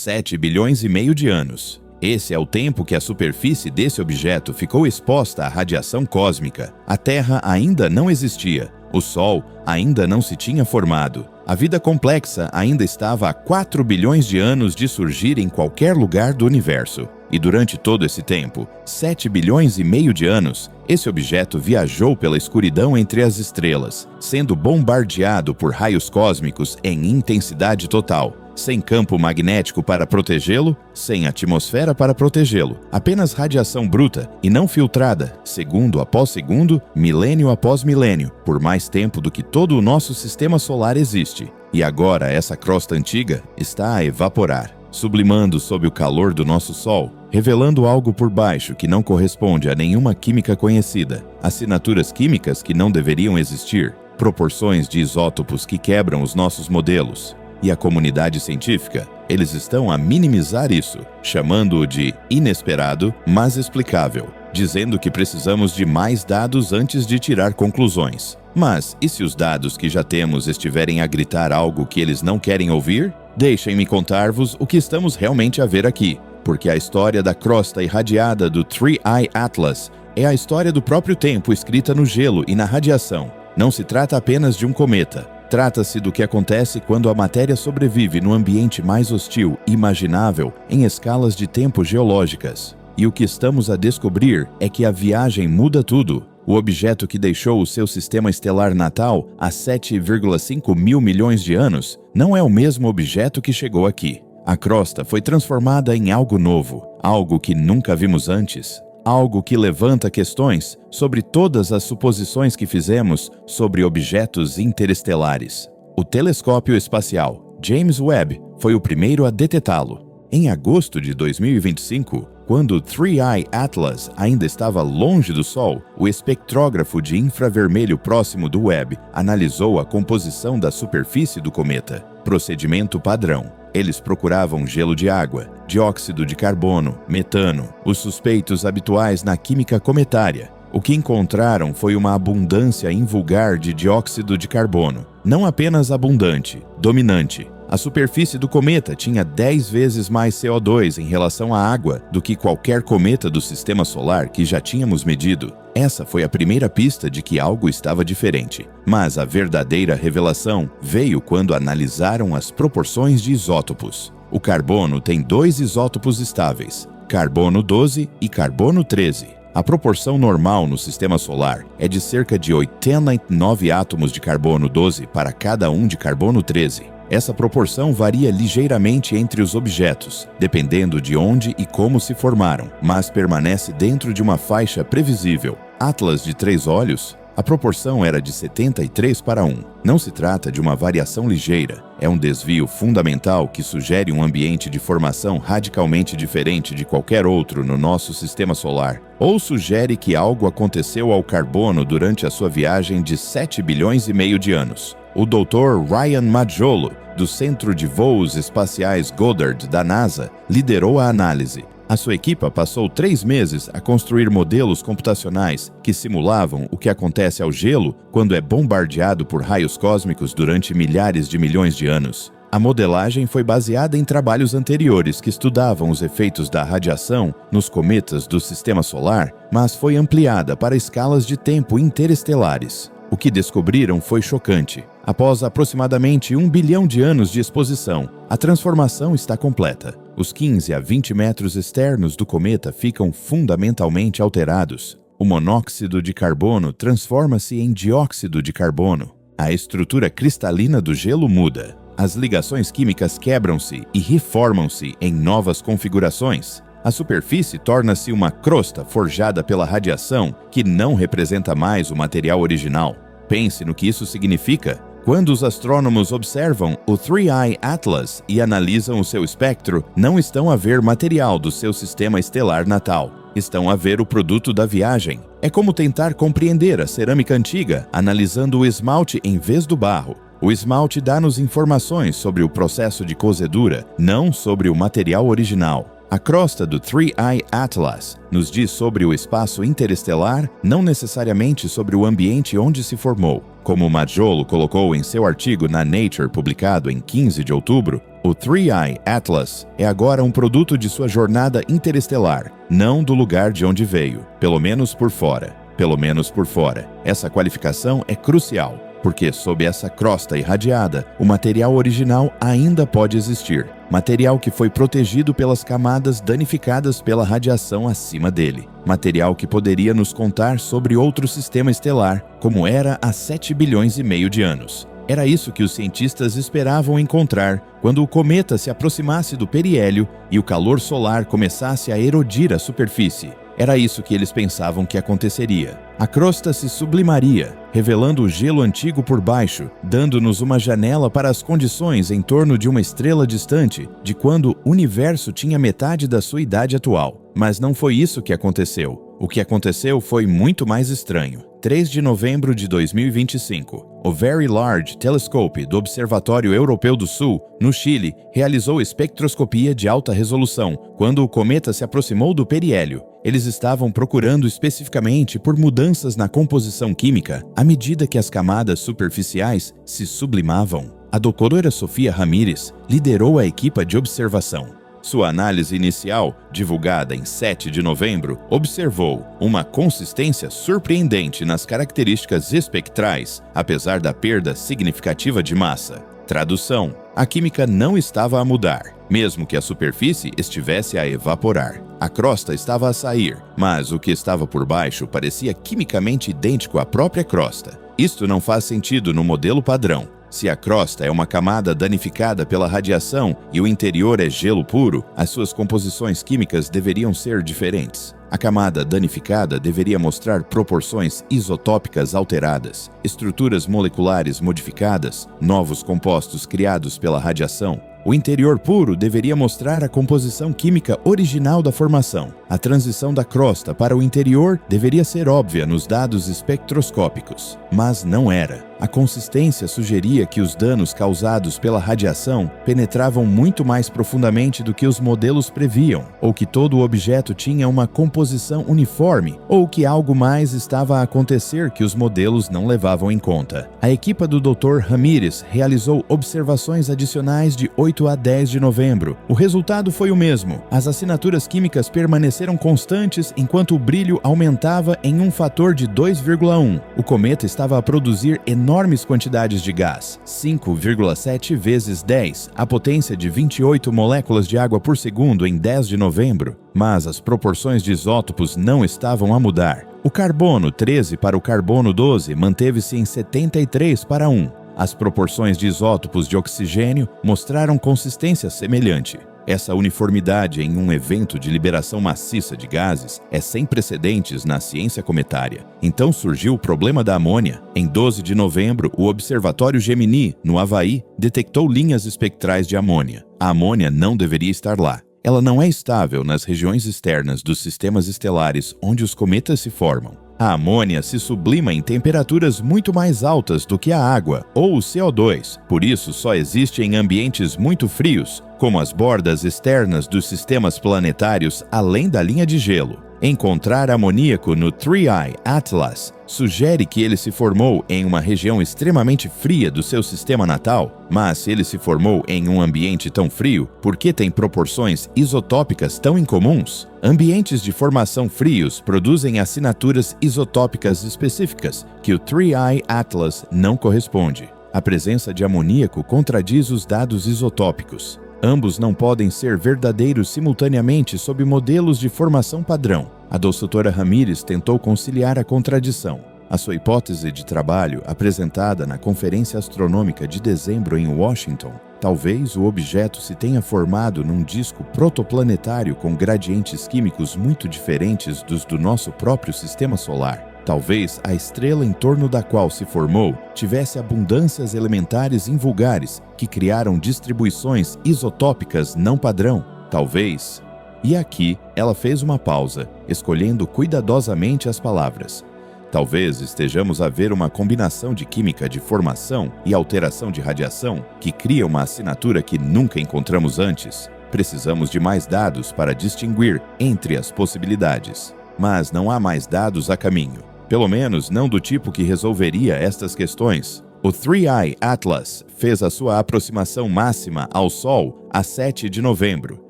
7 bilhões e meio de anos. Esse é o tempo que a superfície desse objeto ficou exposta à radiação cósmica. A Terra ainda não existia. O Sol ainda não se tinha formado. A vida complexa ainda estava a 4 bilhões de anos de surgir em qualquer lugar do universo. E durante todo esse tempo, 7 bilhões e meio de anos, esse objeto viajou pela escuridão entre as estrelas, sendo bombardeado por raios cósmicos em intensidade total. Sem campo magnético para protegê-lo, sem atmosfera para protegê-lo, apenas radiação bruta e não filtrada, segundo após segundo, milênio após milênio, por mais tempo do que todo o nosso sistema solar existe. E agora essa crosta antiga está a evaporar, sublimando sob o calor do nosso Sol, revelando algo por baixo que não corresponde a nenhuma química conhecida, assinaturas químicas que não deveriam existir, proporções de isótopos que quebram os nossos modelos. E a comunidade científica, eles estão a minimizar isso, chamando-o de inesperado, mas explicável, dizendo que precisamos de mais dados antes de tirar conclusões. Mas, e se os dados que já temos estiverem a gritar algo que eles não querem ouvir? Deixem-me contar-vos o que estamos realmente a ver aqui, porque a história da crosta irradiada do Three Eye Atlas é a história do próprio tempo escrita no gelo e na radiação. Não se trata apenas de um cometa. Trata-se do que acontece quando a matéria sobrevive no ambiente mais hostil imaginável em escalas de tempo geológicas. E o que estamos a descobrir é que a viagem muda tudo. O objeto que deixou o seu sistema estelar natal há 7,5 mil milhões de anos não é o mesmo objeto que chegou aqui. A crosta foi transformada em algo novo, algo que nunca vimos antes. Algo que levanta questões sobre todas as suposições que fizemos sobre objetos interestelares. O telescópio espacial James Webb foi o primeiro a detetá-lo. Em agosto de 2025, quando o Three Eye Atlas ainda estava longe do Sol, o espectrógrafo de infravermelho próximo do Webb analisou a composição da superfície do cometa. Procedimento padrão. Eles procuravam gelo de água, dióxido de carbono, metano, os suspeitos habituais na química cometária. O que encontraram foi uma abundância invulgar de dióxido de carbono. Não apenas abundante, dominante. A superfície do cometa tinha 10 vezes mais CO2 em relação à água do que qualquer cometa do sistema solar que já tínhamos medido. Essa foi a primeira pista de que algo estava diferente. Mas a verdadeira revelação veio quando analisaram as proporções de isótopos. O carbono tem 2 isótopos estáveis, carbono 12 e carbono 13. A proporção normal no sistema solar é de cerca de 89 átomos de carbono 12 para cada um de carbono 13. Essa proporção varia ligeiramente entre os objetos, dependendo de onde e como se formaram, mas permanece dentro de uma faixa previsível. Atlas de 3 olhos, a proporção era de 73 para 1. Não se trata de uma variação ligeira, é um desvio fundamental que sugere um ambiente de formação radicalmente diferente de qualquer outro no nosso sistema solar, ou sugere que algo aconteceu ao carbono durante a sua viagem de 7 bilhões e meio de anos. O Dr. Ryan Majolo, do Centro de Voos Espaciais Goddard da NASA, liderou a análise. A sua equipe passou 3 meses a construir modelos computacionais que simulavam o que acontece ao gelo quando é bombardeado por raios cósmicos durante milhares de milhões de anos. A modelagem foi baseada em trabalhos anteriores que estudavam os efeitos da radiação nos cometas do sistema solar, mas foi ampliada para escalas de tempo interestelares. O que descobriram foi chocante. Após aproximadamente 1 bilhão de anos de exposição, a transformação está completa. Os 15 a 20 metros externos do cometa ficam fundamentalmente alterados. O monóxido de carbono transforma-se em dióxido de carbono. A estrutura cristalina do gelo muda. As ligações químicas quebram-se e reformam-se em novas configurações. A superfície torna-se uma crosta forjada pela radiação que não representa mais o material original. Pense no que isso significa. Quando os astrônomos observam o Three Eye Atlas e analisam o seu espectro, não estão a ver material do seu sistema estelar natal. Estão a ver o produto da viagem. É como tentar compreender a cerâmica antiga, analisando o esmalte em vez do barro. O esmalte dá-nos informações sobre o processo de cozedura, não sobre o material original. A crosta do Three Eye Atlas nos diz sobre o espaço interestelar, não necessariamente sobre o ambiente onde se formou. Como Majolo colocou em seu artigo na Nature publicado em 15 de outubro, O 3i Atlas é agora um produto de sua jornada interestelar, não do lugar de onde veio, pelo menos por fora. Pelo menos por fora. Essa qualificação é crucial, porque sob essa crosta irradiada, o material original ainda pode existir. Material que foi protegido pelas camadas danificadas pela radiação acima dele. Material que poderia nos contar sobre outro sistema estelar, como era há 7 bilhões e meio de anos. Era isso que os cientistas esperavam encontrar quando o cometa se aproximasse do periélio e o calor solar começasse a erodir a superfície. Era isso que eles pensavam que aconteceria. A crosta se sublimaria, revelando o gelo antigo por baixo, dando-nos uma janela para as condições em torno de uma estrela distante de quando o universo tinha metade da sua idade atual. Mas não foi isso que aconteceu. O que aconteceu foi muito mais estranho. 3 de novembro de 2025, o Very Large Telescope do Observatório Europeu do Sul, no Chile, realizou espectroscopia de alta resolução quando o cometa se aproximou do periélio. Eles estavam procurando especificamente por mudanças na composição química à medida que as camadas superficiais se sublimavam. A doutora Sofia Ramírez liderou a equipe de observação. Sua análise inicial, divulgada em 7 de novembro, observou uma consistência surpreendente nas características espectrais, apesar da perda significativa de massa. Tradução: a química não estava a mudar, mesmo que a superfície estivesse a evaporar. A crosta estava a sair, mas o que estava por baixo parecia quimicamente idêntico à própria crosta. Isto não faz sentido no modelo padrão. Se a crosta é uma camada danificada pela radiação e o interior é gelo puro, as suas composições químicas deveriam ser diferentes. A camada danificada deveria mostrar proporções isotópicas alteradas, estruturas moleculares modificadas, novos compostos criados pela radiação. O interior puro deveria mostrar a composição química original da formação. A transição da crosta para o interior deveria ser óbvia nos dados espectroscópicos, mas não era. A consistência sugeria que os danos causados pela radiação penetravam muito mais profundamente do que os modelos previam, ou que todo o objeto tinha uma composição uniforme, ou que algo mais estava a acontecer que os modelos não levavam em conta. A equipe do Dr. Ramírez realizou observações adicionais de 8 a 10 de novembro. O resultado foi o mesmo. As assinaturas químicas permaneceram constantes enquanto o brilho aumentava em um fator de 2,1. O cometa estava a produzir enormes quantidades de gás, 5,7 vezes 10, a potência de 28 moléculas de água por segundo em 10 de novembro. Mas as proporções de isótopos não estavam a mudar. O carbono 13 para o carbono 12 manteve-se em 73 para 1. As proporções de isótopos de oxigênio mostraram consistência semelhante. Essa uniformidade em um evento de liberação maciça de gases é sem precedentes na ciência cometária. Então surgiu o problema da amônia. Em 12 de novembro, o Observatório Gemini, no Havaí, detectou linhas espectrais de amônia. A amônia não deveria estar lá. Ela não é estável nas regiões externas dos sistemas estelares onde os cometas se formam. A amônia se sublima em temperaturas muito mais altas do que a água, ou o CO2, por isso só existe em ambientes muito frios, como as bordas externas dos sistemas planetários além da linha de gelo. Encontrar amoníaco no 3i Atlas sugere que ele se formou em uma região extremamente fria do seu sistema natal, mas se ele se formou em um ambiente tão frio, por que tem proporções isotópicas tão incomuns? Ambientes de formação frios produzem assinaturas isotópicas específicas que o 3i Atlas não corresponde. A presença de amoníaco contradiz os dados isotópicos. Ambos não podem ser verdadeiros simultaneamente sob modelos de formação padrão. A doutora Ramírez tentou conciliar a contradição. A sua hipótese de trabalho, apresentada na Conferência Astronômica de dezembro em Washington, talvez o objeto se tenha formado num disco protoplanetário com gradientes químicos muito diferentes dos do nosso próprio sistema solar. Talvez a estrela em torno da qual se formou tivesse abundâncias elementares invulgares que criaram distribuições isotópicas não padrão. Talvez... E aqui ela fez uma pausa, escolhendo cuidadosamente as palavras. Talvez estejamos a ver uma combinação de química de formação e alteração de radiação que cria uma assinatura que nunca encontramos antes. Precisamos de mais dados para distinguir entre as possibilidades. Mas não há mais dados a caminho. Pelo menos não do tipo que resolveria estas questões. O 3I Atlas fez a sua aproximação máxima ao Sol a 7 de novembro,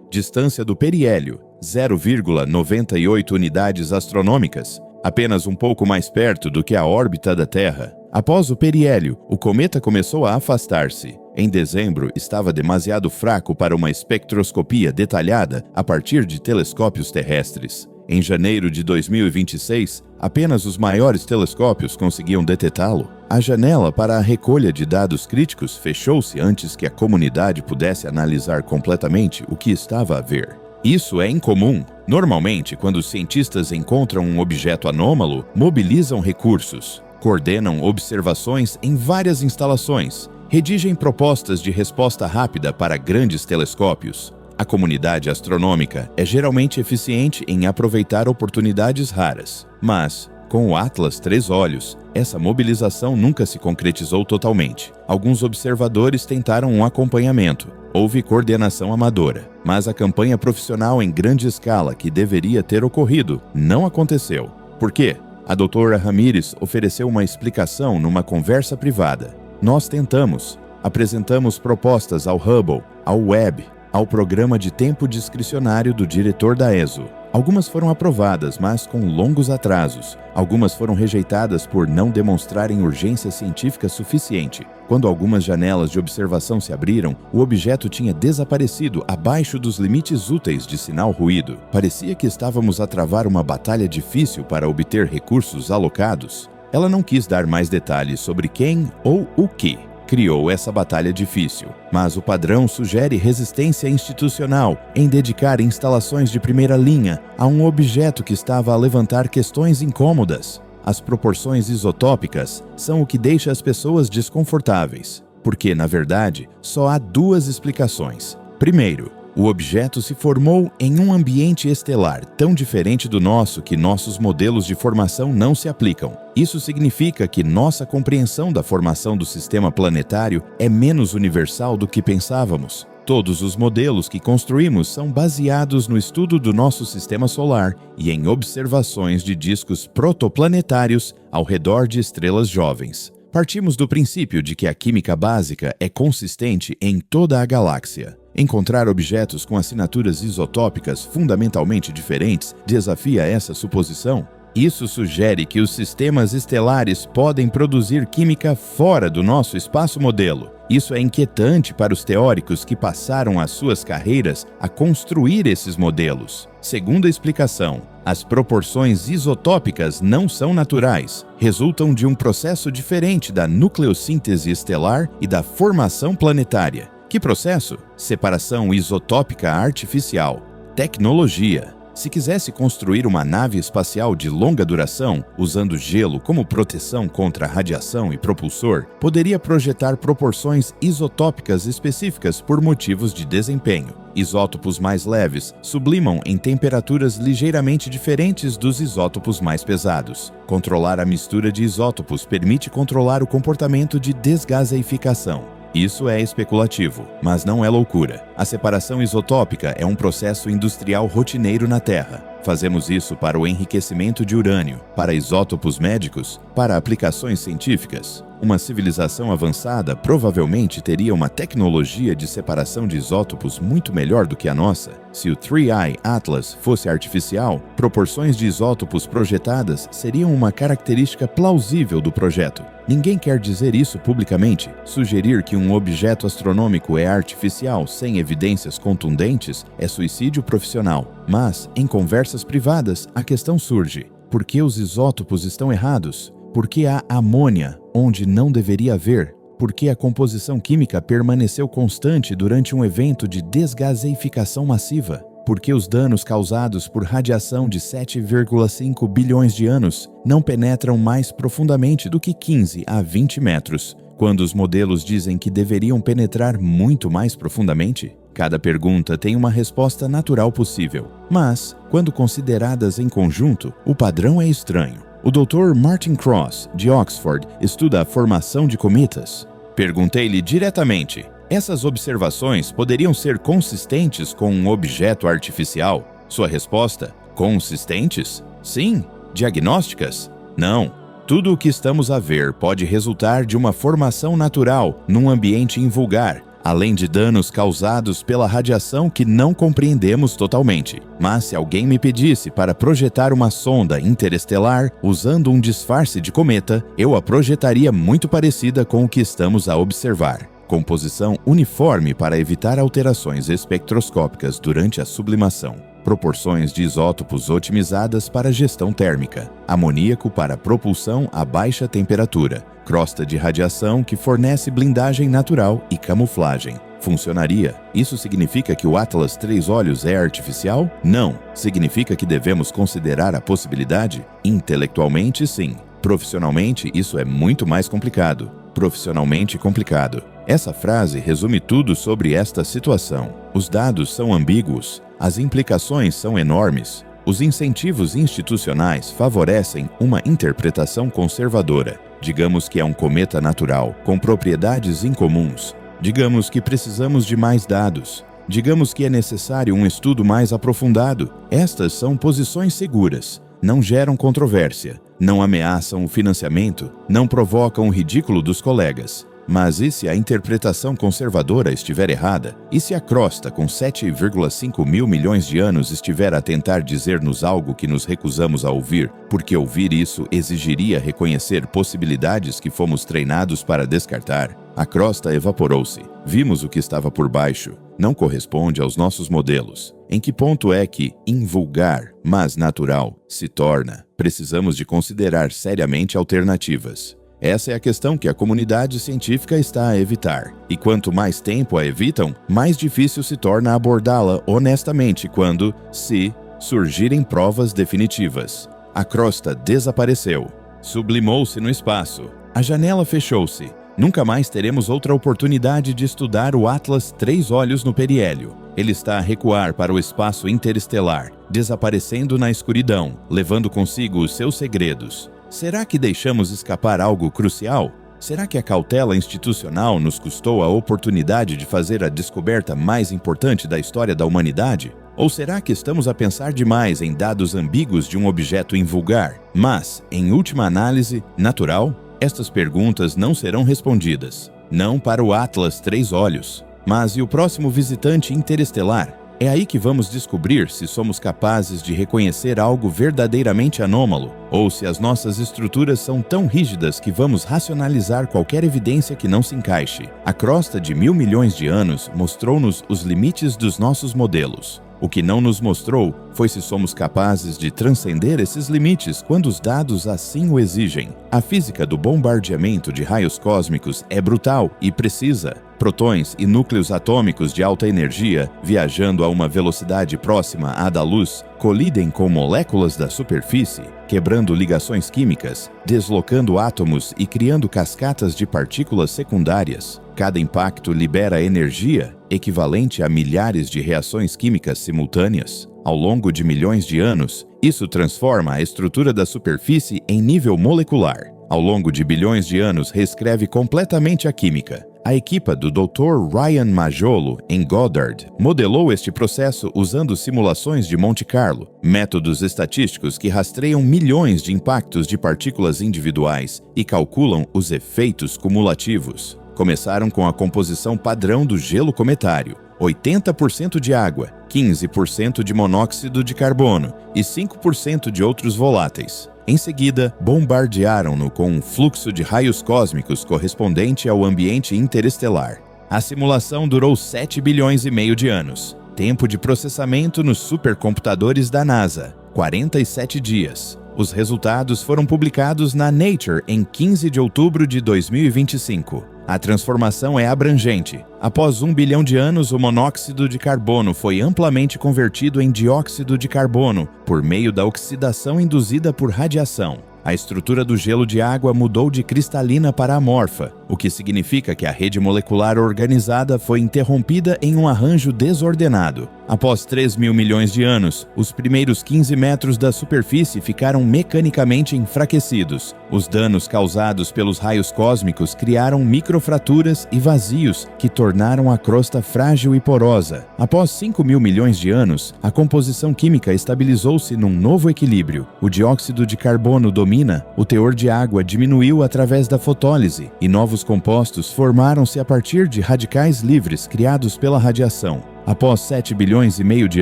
distância do periélio, 0,98 unidades astronômicas, apenas um pouco mais perto do que a órbita da Terra. Após o periélio, o cometa começou a afastar-se. Em dezembro, estava demasiado fraco para uma espectroscopia detalhada a partir de telescópios terrestres. Em janeiro de 2026, apenas os maiores telescópios conseguiam detectá-lo. A janela para a recolha de dados críticos fechou-se antes que a comunidade pudesse analisar completamente o que estava a ver. Isso é incomum. Normalmente, quando os cientistas encontram um objeto anômalo, mobilizam recursos, coordenam observações em várias instalações, redigem propostas de resposta rápida para grandes telescópios. A comunidade astronômica é geralmente eficiente em aproveitar oportunidades raras, mas, com o Atlas 3 olhos, essa mobilização nunca se concretizou totalmente. Alguns observadores tentaram um acompanhamento. Houve coordenação amadora, mas a campanha profissional em grande escala que deveria ter ocorrido não aconteceu. Por quê? A doutora Ramirez ofereceu uma explicação numa conversa privada. Nós tentamos, apresentamos propostas ao Hubble, ao Webb, ao programa de tempo discricionário do diretor da ESO. Algumas foram aprovadas, mas com longos atrasos. Algumas foram rejeitadas por não demonstrarem urgência científica suficiente. Quando algumas janelas de observação se abriram, o objeto tinha desaparecido abaixo dos limites úteis de sinal-ruído. Parecia que estávamos a travar uma batalha difícil para obter recursos alocados. Ela não quis dar mais detalhes sobre quem ou o que criou essa batalha difícil, mas o padrão sugere resistência institucional em dedicar instalações de primeira linha a um objeto que estava a levantar questões incômodas. As proporções isotópicas são o que deixa as pessoas desconfortáveis, porque, na verdade, só há duas explicações. Primeiro, o objeto se formou em um ambiente estelar tão diferente do nosso que nossos modelos de formação não se aplicam. Isso significa que nossa compreensão da formação do sistema planetário é menos universal do que pensávamos. Todos os modelos que construímos são baseados no estudo do nosso sistema solar e em observações de discos protoplanetários ao redor de estrelas jovens. Partimos do princípio de que a química básica é consistente em toda a galáxia. Encontrar objetos com assinaturas isotópicas fundamentalmente diferentes desafia essa suposição. Isso sugere que os sistemas estelares podem produzir química fora do nosso espaço modelo. Isso é inquietante para os teóricos que passaram as suas carreiras a construir esses modelos. Segunda explicação, as proporções isotópicas não são naturais, resultam de um processo diferente da nucleossíntese estelar e da formação planetária. Que processo? Separação isotópica artificial. Tecnologia. Se quisesse construir uma nave espacial de longa duração, usando gelo como proteção contra radiação e propulsor, poderia projetar proporções isotópicas específicas por motivos de desempenho. Isótopos mais leves sublimam em temperaturas ligeiramente diferentes dos isótopos mais pesados. Controlar a mistura de isótopos permite controlar o comportamento de desgaseificação. Isso é especulativo, mas não é loucura. A separação isotópica é um processo industrial rotineiro na Terra. Fazemos isso para o enriquecimento de urânio, para isótopos médicos, para aplicações científicas. Uma civilização avançada provavelmente teria uma tecnologia de separação de isótopos muito melhor do que a nossa. Se o 3I Atlas fosse artificial, proporções de isótopos projetadas seriam uma característica plausível do projeto. Ninguém quer dizer isso publicamente. Sugerir que um objeto astronômico é artificial sem evidências contundentes é suicídio profissional. Mas, em conversas privadas, a questão surge: por que os isótopos estão errados? Por que há amônia onde não deveria haver? Por que a composição química permaneceu constante durante um evento de desgaseificação massiva? Por que os danos causados por radiação de 7,5 bilhões de anos não penetram mais profundamente do que 15 a 20 metros, quando os modelos dizem que deveriam penetrar muito mais profundamente? Cada pergunta tem uma resposta natural possível, mas, quando consideradas em conjunto, o padrão é estranho. O Dr. Martin Cross, de Oxford, estuda a formação de cometas. Perguntei-lhe diretamente: essas observações poderiam ser consistentes com um objeto artificial? Sua resposta: consistentes? Sim. Diagnósticas? Não. Tudo o que estamos a ver pode resultar de uma formação natural num ambiente invulgar, além de danos causados pela radiação que não compreendemos totalmente. Mas se alguém me pedisse para projetar uma sonda interestelar usando um disfarce de cometa, eu a projetaria muito parecida com o que estamos a observar. Composição uniforme para evitar alterações espectroscópicas durante a sublimação. Proporções de isótopos otimizadas para gestão térmica. Amoníaco para propulsão a baixa temperatura. Crosta de radiação que fornece blindagem natural e camuflagem. Funcionaria? Isso significa que o Atlas 3 Olhos é artificial? Não. Significa que devemos considerar a possibilidade? Intelectualmente, sim. Profissionalmente, isso é muito mais complicado. Profissionalmente complicado. Essa frase resume tudo sobre esta situação. Os dados são ambíguos. As implicações são enormes. Os incentivos institucionais favorecem uma interpretação conservadora. Digamos que é um cometa natural, com propriedades incomuns. Digamos que precisamos de mais dados. Digamos que é necessário um estudo mais aprofundado. Estas são posições seguras. Não geram controvérsia. Não ameaçam o financiamento. Não provocam o ridículo dos colegas. Mas e se a interpretação conservadora estiver errada? E se a crosta com 7,5 mil milhões de anos estiver a tentar dizer-nos algo que nos recusamos a ouvir, porque ouvir isso exigiria reconhecer possibilidades que fomos treinados para descartar? A crosta evaporou-se. Vimos o que estava por baixo. Não corresponde aos nossos modelos. Em que ponto é que, invulgar, mas natural, se torna? Precisamos de considerar seriamente alternativas. Essa é a questão que a comunidade científica está a evitar. E quanto mais tempo a evitam, mais difícil se torna abordá-la honestamente quando, se, surgirem provas definitivas. A crosta desapareceu. Sublimou-se no espaço. A janela fechou-se. Nunca mais teremos outra oportunidade de estudar o Atlas 3 Olhos no periélio. Ele está a recuar para o espaço interestelar, desaparecendo na escuridão, levando consigo os seus segredos. Será que deixamos escapar algo crucial? Será que a cautela institucional nos custou a oportunidade de fazer a descoberta mais importante da história da humanidade? Ou será que estamos a pensar demais em dados ambíguos de um objeto invulgar? Mas, em última análise, natural? Estas perguntas não serão respondidas. Não para o Atlas 3 Olhos. Mas e o próximo visitante interestelar? É aí que vamos descobrir se somos capazes de reconhecer algo verdadeiramente anômalo, ou se as nossas estruturas são tão rígidas que vamos racionalizar qualquer evidência que não se encaixe. A crosta de 1.000 milhões de anos mostrou-nos os limites dos nossos modelos. O que não nos mostrou foi se somos capazes de transcender esses limites quando os dados assim o exigem. A física do bombardeamento de raios cósmicos é brutal e precisa. Protões e núcleos atômicos de alta energia, viajando a uma velocidade próxima à da luz, colidem com moléculas da superfície, quebrando ligações químicas, deslocando átomos e criando cascatas de partículas secundárias. Cada impacto libera energia, equivalente a milhares de reações químicas simultâneas. Ao longo de milhões de anos, isso transforma a estrutura da superfície em nível molecular. Ao longo de bilhões de anos, reescreve completamente a química. A equipa do Dr. Ryan Majolo, em Goddard, modelou este processo usando simulações de Monte Carlo, métodos estatísticos que rastreiam milhões de impactos de partículas individuais e calculam os efeitos cumulativos. Começaram com a composição padrão do gelo cometário, 80% de água, 15% de monóxido de carbono e 5% de outros voláteis. Em seguida, bombardearam-no com um fluxo de raios cósmicos correspondente ao ambiente interestelar. A simulação durou 7 bilhões e meio de anos. Tempo de processamento nos supercomputadores da NASA, 47 dias. Os resultados foram publicados na Nature em 15 de outubro de 2025. A transformação é abrangente. Após 1 bilhão de anos, o monóxido de carbono foi amplamente convertido em dióxido de carbono por meio da oxidação induzida por radiação. A estrutura do gelo de água mudou de cristalina para amorfa. o que significa que a rede molecular organizada foi interrompida em um arranjo desordenado. Após 3 mil milhões de anos, os primeiros 15 metros da superfície ficaram mecanicamente enfraquecidos. Os danos causados pelos raios cósmicos criaram microfraturas e vazios que tornaram a crosta frágil e porosa. Após 5 mil milhões de anos, a composição química estabilizou-se num novo equilíbrio. O dióxido de carbono domina, o teor de água diminuiu através da fotólise e novos compostos formaram-se a partir de radicais livres criados pela radiação. Após 7 bilhões e meio de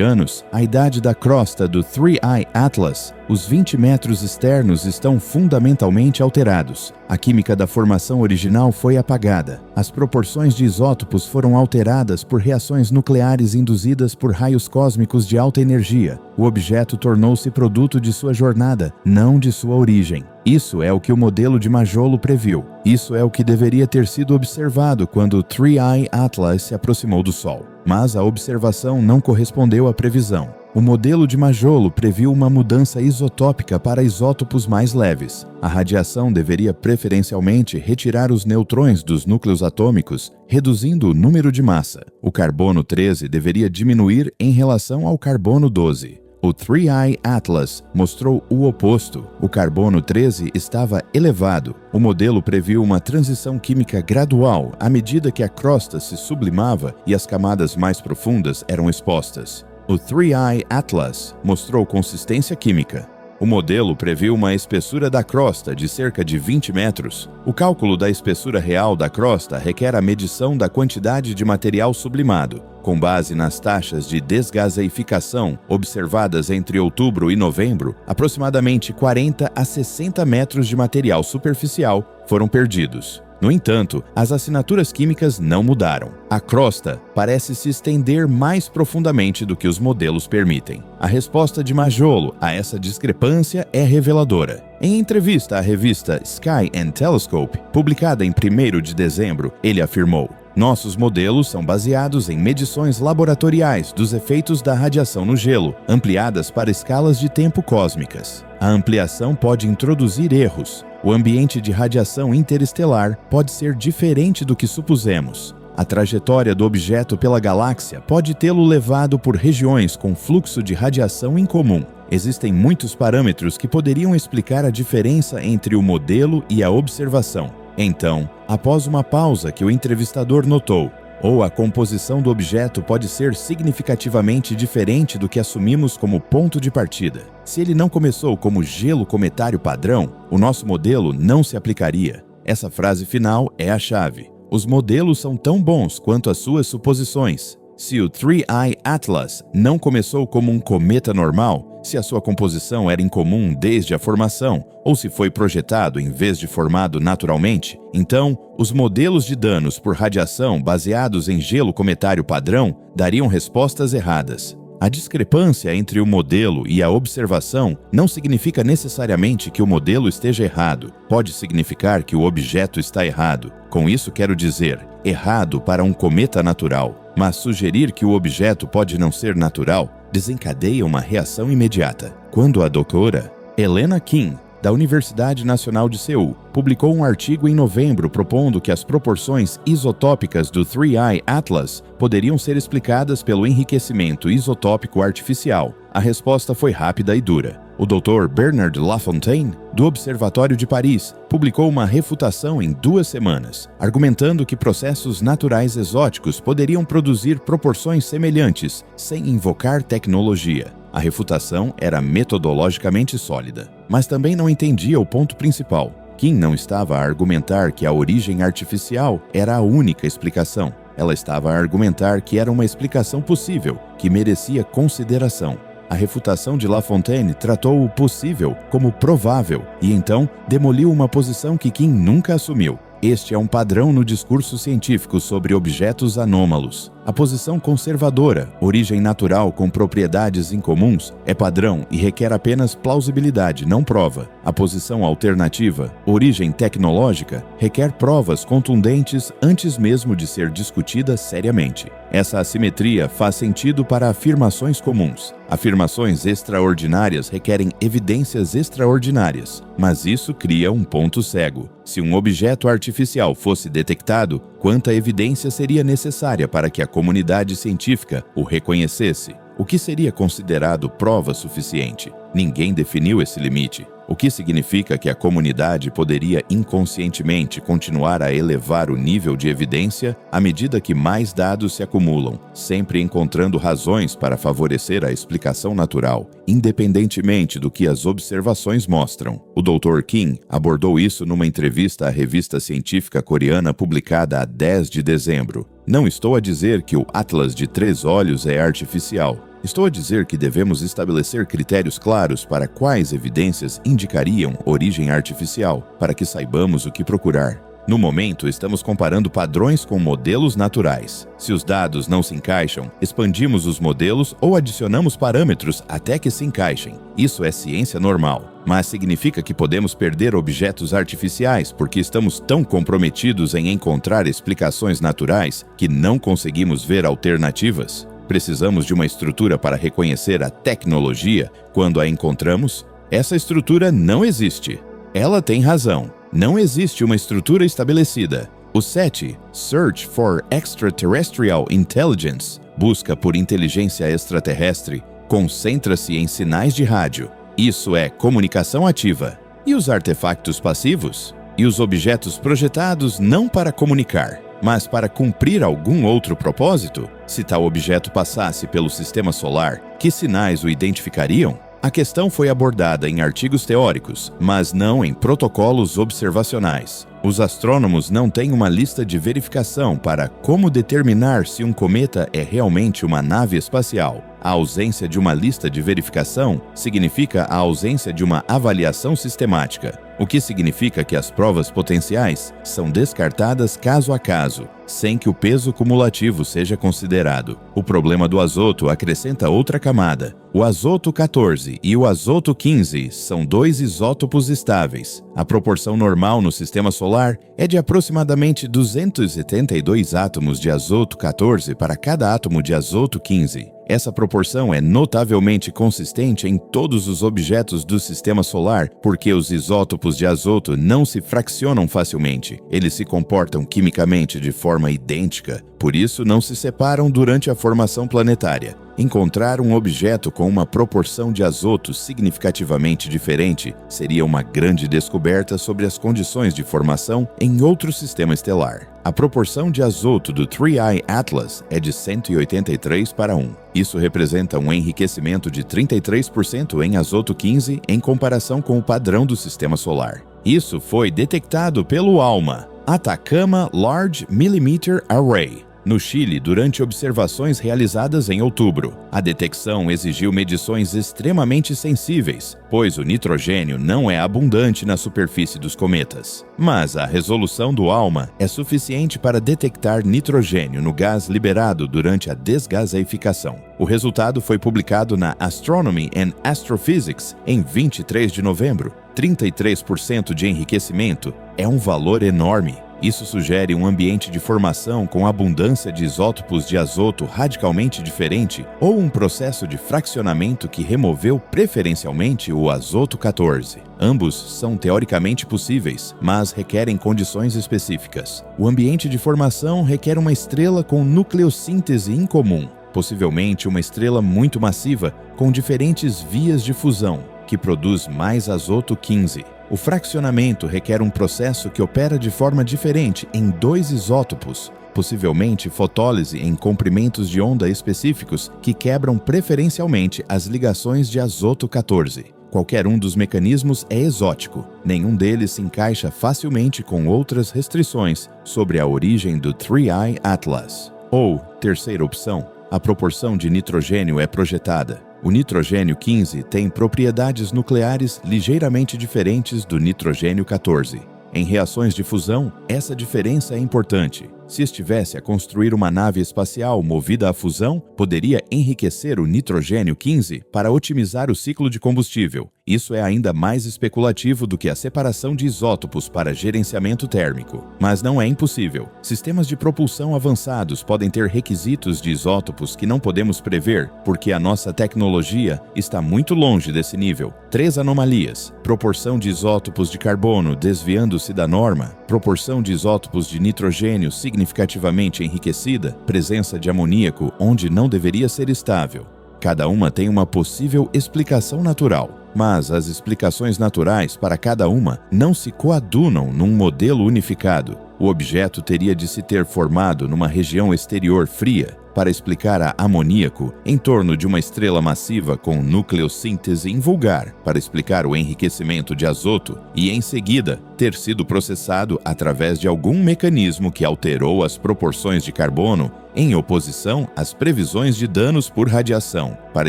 anos, a idade da crosta do 3I Atlas, os 20 metros externos estão fundamentalmente alterados. A química da formação original foi apagada. As proporções de isótopos foram alteradas por reações nucleares induzidas por raios cósmicos de alta energia. O objeto tornou-se produto de sua jornada, não de sua origem. Isso é o que o modelo de Majolo previu. Isso é o que deveria ter sido observado quando o 3I Atlas se aproximou do Sol. Mas a observação não correspondeu à previsão. O modelo de Majolo previu uma mudança isotópica para isótopos mais leves. A radiação deveria preferencialmente retirar os neutrões dos núcleos atômicos, reduzindo o número de massa. O carbono 13 deveria diminuir em relação ao carbono 12. O 3I Atlas mostrou o oposto. O carbono 13 estava elevado. O modelo previu uma transição química gradual à medida que a crosta se sublimava e as camadas mais profundas eram expostas. O 3I Atlas mostrou consistência química. O modelo previu uma espessura da crosta de cerca de 20 metros. O cálculo da espessura real da crosta requer a medição da quantidade de material sublimado, com base nas taxas de desgaseificação observadas entre outubro e novembro. Aproximadamente 40 a 60 metros de material superficial foram perdidos. No entanto, as assinaturas químicas não mudaram. A crosta parece se estender mais profundamente do que os modelos permitem. A resposta de Majolo a essa discrepância é reveladora. Em entrevista à revista Sky and Telescope, publicada em 1º de dezembro, ele afirmou: "Nossos modelos são baseados em medições laboratoriais dos efeitos da radiação no gelo, ampliadas para escalas de tempo cósmicas. A ampliação pode introduzir erros. O ambiente de radiação interestelar pode ser diferente do que supusemos. A trajetória do objeto pela galáxia pode tê-lo levado por regiões com fluxo de radiação incomum. Existem muitos parâmetros que poderiam explicar a diferença entre o modelo e a observação." Então, após uma pausa que o entrevistador notou, ou a composição do objeto pode ser significativamente diferente do que assumimos como ponto de partida. Se ele não começou como gelo cometário padrão, o nosso modelo não se aplicaria. Essa frase final é a chave. Os modelos são tão bons quanto as suas suposições. Se o 3I Atlas não começou como um cometa normal, se a sua composição era incomum desde a formação, ou se foi projetado em vez de formado naturalmente, então os modelos de danos por radiação baseados em gelo cometário padrão dariam respostas erradas. A discrepância entre o modelo e a observação não significa necessariamente que o modelo esteja errado. Pode significar que o objeto está errado. Com isso quero dizer, errado para um cometa natural. Mas sugerir que o objeto pode não ser natural desencadeia uma reação imediata. Quando a doutora Helena Kim, da Universidade Nacional de Seul, publicou um artigo em novembro propondo que as proporções isotópicas do 3I Atlas poderiam ser explicadas pelo enriquecimento isotópico artificial, a resposta foi rápida e dura. O Dr. Bernard Lafontaine, do Observatório de Paris, publicou uma refutação em 2 semanas, argumentando que processos naturais exóticos poderiam produzir proporções semelhantes, sem invocar tecnologia. A refutação era metodologicamente sólida, mas também não entendia o ponto principal. Kim não estava a argumentar que a origem artificial era a única explicação. Ela estava a argumentar que era uma explicação possível, que merecia consideração. A refutação de Lafontaine tratou o possível como provável e então demoliu uma posição que Kim nunca assumiu. Este é um padrão no discurso científico sobre objetos anômalos. A posição conservadora, origem natural com propriedades incomuns, é padrão e requer apenas plausibilidade, não prova. A posição alternativa, origem tecnológica, requer provas contundentes antes mesmo de ser discutida seriamente. Essa assimetria faz sentido para afirmações comuns. Afirmações extraordinárias requerem evidências extraordinárias, mas isso cria um ponto cego. Se um objeto artificial fosse detectado, quanta evidência seria necessária para que a comunidade científica o reconhecesse? O que seria considerado prova suficiente? Ninguém definiu esse limite, o que significa que a comunidade poderia inconscientemente continuar a elevar o nível de evidência à medida que mais dados se acumulam, sempre encontrando razões para favorecer a explicação natural, independentemente do que as observações mostram. O Dr. Kim abordou isso numa entrevista à revista científica coreana publicada a 10 de dezembro. Não estou a dizer que o Atlas de 3 olhos é artificial. Estou a dizer que devemos estabelecer critérios claros para quais evidências indicariam origem artificial, para que saibamos o que procurar. No momento, estamos comparando padrões com modelos naturais. Se os dados não se encaixam, expandimos os modelos ou adicionamos parâmetros até que se encaixem. Isso é ciência normal, mas significa que podemos perder objetos artificiais porque estamos tão comprometidos em encontrar explicações naturais que não conseguimos ver alternativas? Precisamos de uma estrutura para reconhecer a tecnologia quando a encontramos? Essa estrutura não existe. Ela tem razão. Não existe uma estrutura estabelecida. O SETI, Search for Extraterrestrial Intelligence, busca por inteligência extraterrestre, concentra-se em sinais de rádio. Isso é comunicação ativa. E os artefatos passivos? E os objetos projetados não para comunicar, mas para cumprir algum outro propósito? Se tal objeto passasse pelo sistema solar, que sinais o identificariam? A questão foi abordada em artigos teóricos, mas não em protocolos observacionais. Os astrônomos não têm uma lista de verificação para como determinar se um cometa é realmente uma nave espacial. A ausência de uma lista de verificação significa a ausência de uma avaliação sistemática, o que significa que as provas potenciais são descartadas caso a caso, sem que o peso cumulativo seja considerado. O problema do azoto acrescenta outra camada. O azoto 14 e o azoto 15 são 2 isótopos estáveis. A proporção normal no sistema solar é de aproximadamente 272 átomos de azoto 14 para cada átomo de azoto 15. Essa proporção é notavelmente consistente em todos os objetos do sistema solar porque os isótopos de azoto não se fraccionam facilmente. Eles se comportam quimicamente de forma idêntica, por isso não se separam durante a formação planetária. Encontrar um objeto com uma proporção de azoto significativamente diferente seria uma grande descoberta sobre as condições de formação em outro sistema estelar. A proporção de azoto do 3I Atlas é de 183 para 1. Isso representa um enriquecimento de 33% em azoto 15 em comparação com o padrão do sistema solar. Isso foi detectado pelo ALMA, Atacama Large Millimeter Array, no Chile, durante observações realizadas em outubro. A detecção exigiu medições extremamente sensíveis, pois o nitrogênio não é abundante na superfície dos cometas. Mas a resolução do ALMA é suficiente para detectar nitrogênio no gás liberado durante a desgaseificação. O resultado foi publicado na Astronomy and Astrophysics em 23 de novembro. 33% de enriquecimento é um valor enorme. Isso sugere um ambiente de formação com abundância de isótopos de azoto radicalmente diferente ou um processo de fracionamento que removeu preferencialmente o azoto 14. Ambos são teoricamente possíveis, mas requerem condições específicas. O ambiente de formação requer uma estrela com nucleossíntese incomum, possivelmente uma estrela muito massiva com diferentes vias de fusão, que produz mais azoto 15. O fracionamento requer um processo que opera de forma diferente em 2 isótopos, possivelmente fotólise em comprimentos de onda específicos que quebram preferencialmente as ligações de azoto 14. Qualquer um dos mecanismos é exótico. Nenhum deles se encaixa facilmente com outras restrições sobre a origem do 3I Atlas. Ou, terceira opção, a proporção de nitrogênio é projetada. O nitrogênio 15 tem propriedades nucleares ligeiramente diferentes do nitrogênio 14. Em reações de fusão, essa diferença é importante. Se estivesse a construir uma nave espacial movida à fusão, poderia enriquecer o nitrogênio 15 para otimizar o ciclo de combustível. Isso é ainda mais especulativo do que a separação de isótopos para gerenciamento térmico. Mas não é impossível. Sistemas de propulsão avançados podem ter requisitos de isótopos que não podemos prever, porque a nossa tecnologia está muito longe desse nível. 3 anomalias: proporção de isótopos de carbono desviando-se da norma, proporção de isótopos de nitrogênio significativamente enriquecida, presença de amoníaco onde não deveria ser estável. Cada uma tem uma possível explicação natural, mas as explicações naturais para cada uma não se coadunam num modelo unificado. O objeto teria de se ter formado numa região exterior fria para explicar a amoníaco em torno de uma estrela massiva com nucleossíntese invulgar para explicar o enriquecimento de azoto e, em seguida, ter sido processado através de algum mecanismo que alterou as proporções de carbono em oposição às previsões de danos por radiação para